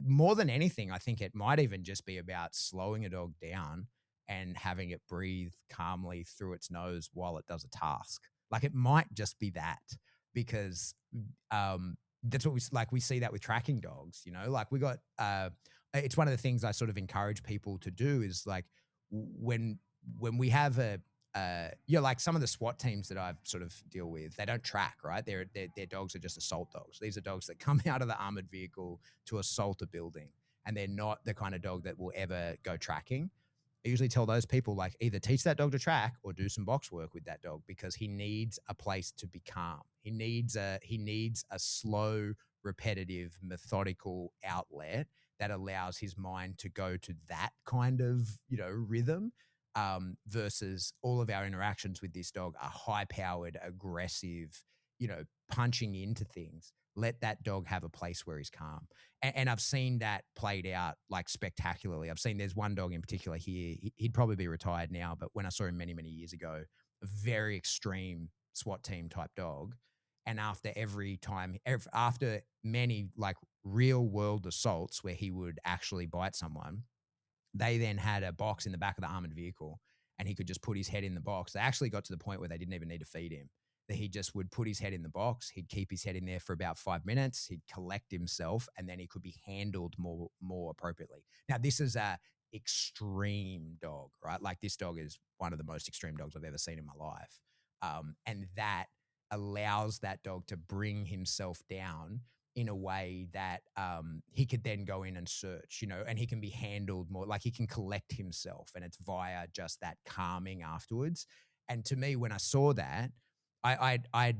More than anything, I think it might even just be about slowing a dog down and having it breathe calmly through its nose while it does a task. Like, it might just be that, because that's what we see that with tracking dogs, like we got, it's one of the things I sort of encourage people to do is, like, when we have like some of the SWAT teams that I sort of deal with, they don't track, right? Their dogs are just assault dogs. These are dogs that come out of the armored vehicle to assault a building, and they're not the kind of dog that will ever go tracking. I usually tell those people, like, either teach that dog to track or do some box work with that dog, because he needs a place to be calm. He needs a slow, repetitive, methodical outlet that allows his mind to go to that kind of, rhythm, versus all of our interactions with this dog are high-powered, aggressive, punching into things. Let that dog have a place where he's calm. And I've seen that played out, like, spectacularly. There's one dog in particular here. He'd probably be retired now, but when I saw him many, many years ago, a very extreme SWAT team type dog. And after after many, like, real world assaults where he would actually bite someone, they then had a box in the back of the armored vehicle, and he could just put his head in the box. They actually got to the point where they didn't even need to feed him. That he just would put his head in the box. He'd keep his head in there for about 5 minutes. He'd collect himself, and then he could be handled more appropriately. Now, this is a extreme dog, right? Like, this dog is one of the most extreme dogs I've ever seen in my life. And that allows that dog to bring himself down in a way that he could then go in and search, and he can be handled more, like, he can collect himself, and it's via just that calming afterwards. And to me, when I saw that, I'd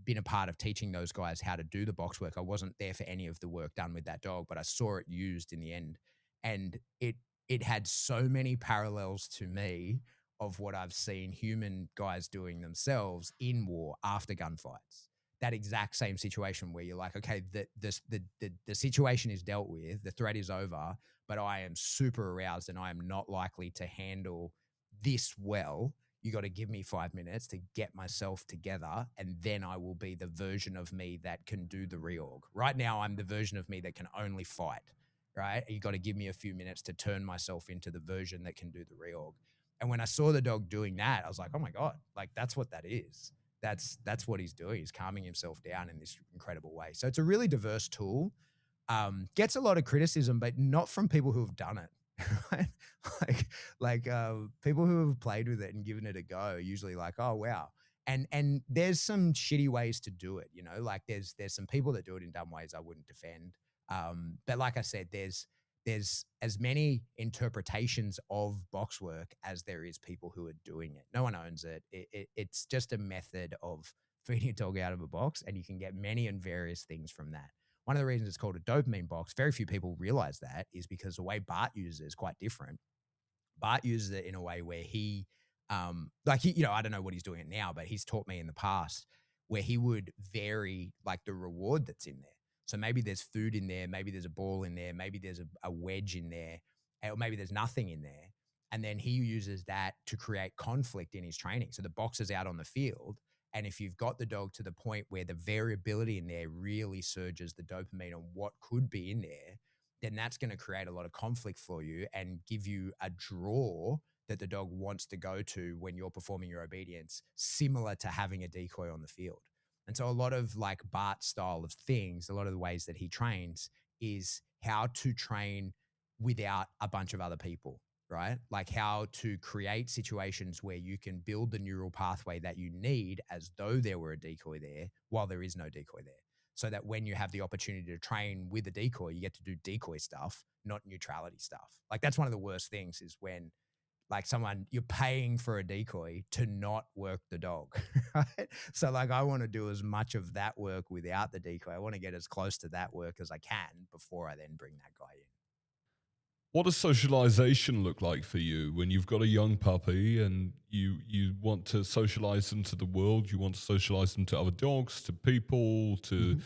been a part of teaching those guys how to do the box work. I wasn't there for any of the work done with that dog, but I saw it used in the end. And it had so many parallels to me of what I've seen human guys doing themselves in war after gunfights. That exact same situation where you're like, okay, the situation is dealt with, the threat is over, but I am super aroused and I am not likely to handle this well. You got to give me 5 minutes to get myself together, and then I will be the version of me that can do the reorg. Right now, I'm the version of me that can only fight, right? You got to give me a few minutes to turn myself into the version that can do the reorg. And when I saw the dog doing that, I was like, oh my God, like, that's what that is. That's what he's doing. He's calming himself down in this incredible way. So it's a really diverse tool. Gets a lot of criticism, but not from people who have done it. Right? like people who have played with it and given it a go are usually like, oh wow. And there's some shitty ways to do it, like there's some people that do it in dumb ways I wouldn't defend. But like I said, there's as many interpretations of box work as there is people who are doing it. No one owns it. It's just a method of feeding a dog out of a box, and you can get many and various things from that. One of the reasons it's called a dopamine box, very few people realize that, is because the way Bart uses it is quite different. Bart uses it in a way where he, I don't know what he's doing it now, but he's taught me in the past where he would vary, like, the reward that's in there. So maybe there's food in there, maybe there's a ball in there, maybe there's a wedge in there, or maybe there's nothing in there. And then he uses that to create conflict in his training. So the box is out on the field. And if you've got the dog to the point where the variability in there really surges the dopamine on what could be in there, then that's going to create a lot of conflict for you and give you a draw that the dog wants to go to when you're performing your obedience, similar to having a decoy on the field. And so a lot of like Bart style of things, a lot of the ways that he trains is how to train without a bunch of other people, right? Like how to create situations where you can build the neural pathway that you need as though there were a decoy there while there is no decoy there. So that when you have the opportunity to train with a decoy, you get to do decoy stuff, not neutrality stuff. Like that's one of the worst things is when like you're paying for a decoy to not work the dog, right? So like I want to do as much of that work without the decoy. I want to get as close to that work as I can before I then bring that guy in. What does socialization look like for you when you've got a young puppy and you want to socialize them to the world? You want to socialize them to other dogs, to people, to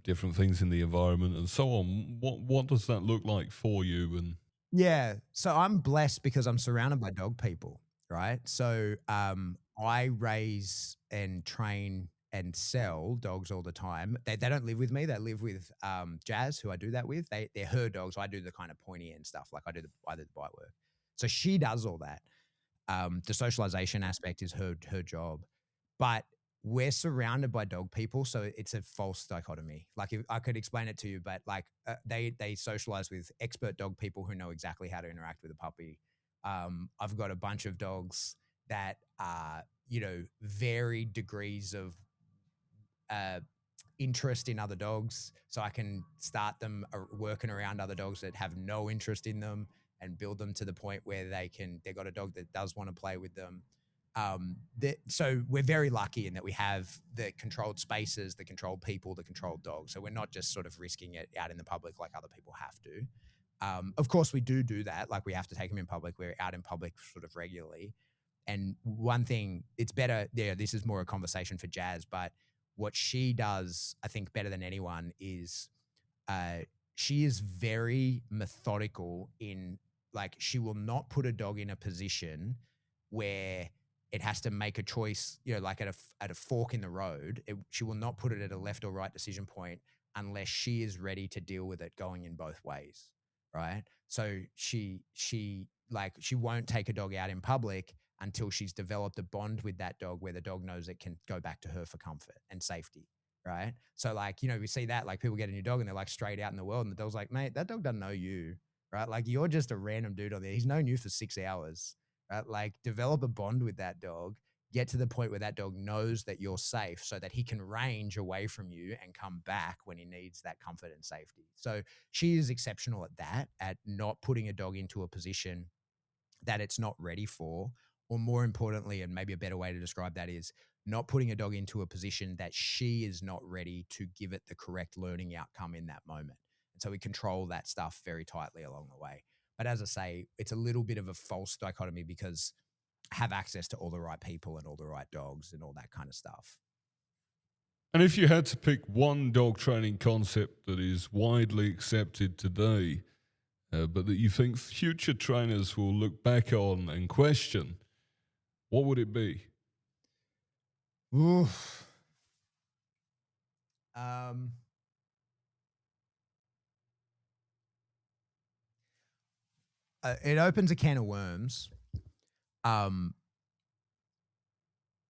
different things in the environment and so on. What does that look like for you? And yeah, so I'm blessed because I'm surrounded by dog people, right? So I raise and train and sell dogs all the time. They don't live with me. They live with Jazz, who I do that with. They're her dogs. I do the kind of pointy end stuff. Like I do the bite work. So she does all that. The socialization aspect is her job. But we're surrounded by dog people, so it's a false dichotomy. Like if I could explain it to you, but like they socialize with expert dog people who know exactly how to interact with a puppy. I've got a bunch of dogs that are, varied degrees of interest in other dogs, so I can start them working around other dogs that have no interest in them and build them to the point where they've got a dog that does want to play with them. So we're very lucky in that we have the controlled spaces, the controlled people, the controlled dogs. So we're not just sort of risking it out in the public like other people have to. Of course, we do that. Like we have to take them in public. We're out in public sort of regularly. And one thing, it's better, this is more a conversation for Jazz, but what she does, I think, better than anyone is she is very methodical in, like, she will not put a dog in a position where it has to make a choice, like at a fork in the road. She will not put it at a left or right decision point unless she is ready to deal with it going in both ways, right? So she won't take a dog out in public until she's developed a bond with that dog where the dog knows it can go back to her for comfort and safety, right? So like, we see that, like people get a new dog and they're like straight out in the world and the dog's like, mate, that dog doesn't know you, right? Like you're just a random dude on there. He's known you for 6 hours, right? Like develop a bond with that dog, get to the point where that dog knows that you're safe so that he can range away from you and come back when he needs that comfort and safety. So she is exceptional at that, at not putting a dog into a position that it's not ready for. Or more importantly, and maybe a better way to describe that is not putting a dog into a position that she is not ready to give it the correct learning outcome in that moment. And so we control that stuff very tightly along the way. But as I say, it's a little bit of a false dichotomy because I have access to all the right people and all the right dogs and all that kind of stuff. And if you had to pick one dog training concept that is widely accepted today, but that you think future trainers will look back on and question, what would it be? Oof. It opens a can of worms. But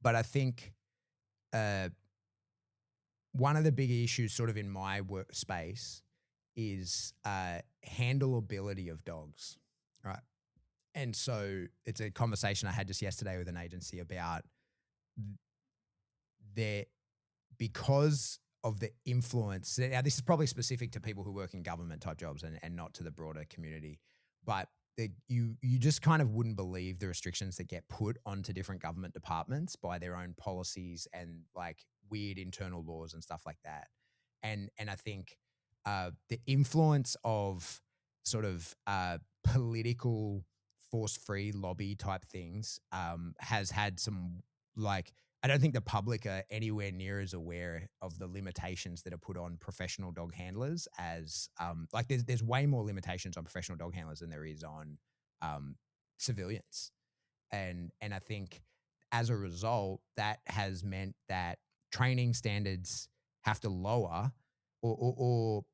I think one of the big issues sort of in my workspace is handleability of dogs, right? And so it's a conversation I had just yesterday with an agency about because of the influence. Now, this is probably specific to people who work in government type jobs and not to the broader community, but you just kind of wouldn't believe the restrictions that get put onto different government departments by their own policies and like weird internal laws and stuff like that. And I think the influence of sort of political force-free lobby type things has had some like I don't think the public are anywhere near as aware of the limitations that are put on professional dog handlers as like there's way more limitations on professional dog handlers than there is on civilians. And I think as a result, that has meant that training standards have to lower, or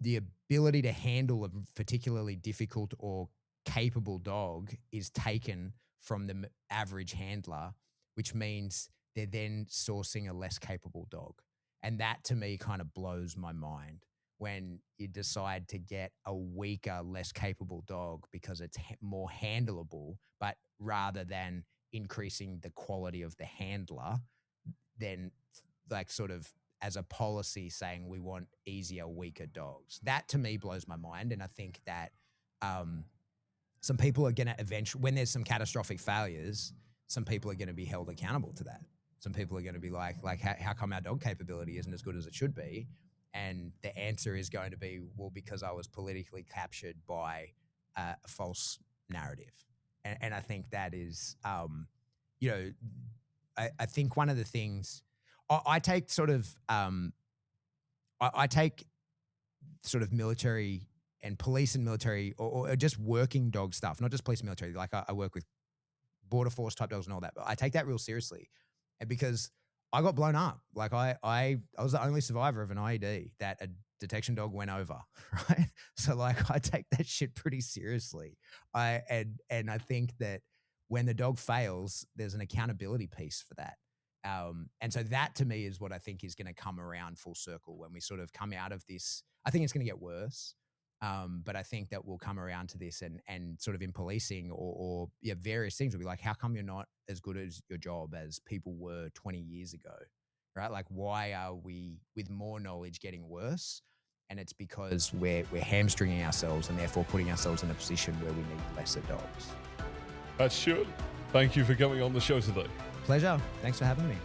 the ability to handle a particularly difficult or capable dog is taken from the average handler, which means they're then sourcing a less capable dog. And that to me kind of blows my mind when you decide to get a weaker, less capable dog because it's more handleable, but rather than increasing the quality of the handler, then like sort of as a policy saying we want easier, weaker dogs. That to me blows my mind. And I think that some people are going to eventually, when there's some catastrophic failures, some people are going to be held accountable to that. Some people are going to be like how come our dog capability isn't as good as it should be? And the answer is going to be, well, because I was politically captured by a false narrative. And I think that is, you know, I think one of the things I take sort of, I take sort of military and police and military or just working dog stuff, not just police and military. Like I work with border force type dogs and all that, but I take that real seriously. And because I got blown up. Like I was the only survivor of an IED that a detection dog went over, right? So like I take that shit pretty seriously. And I think that when the dog fails, there's an accountability piece for that. And so that to me is what I think is going to come around full circle when we sort of come out of this. I think it's going to get worse. But I think that we'll come around to this and sort of in policing or various things will be like, how come you're not as good as your job as people were 20 years ago, right? Like, why are we with more knowledge getting worse? And it's because we're hamstringing ourselves and therefore putting ourselves in a position where we need lesser dogs. That's Stuart. Thank you for coming on the show today. Pleasure. Thanks for having me.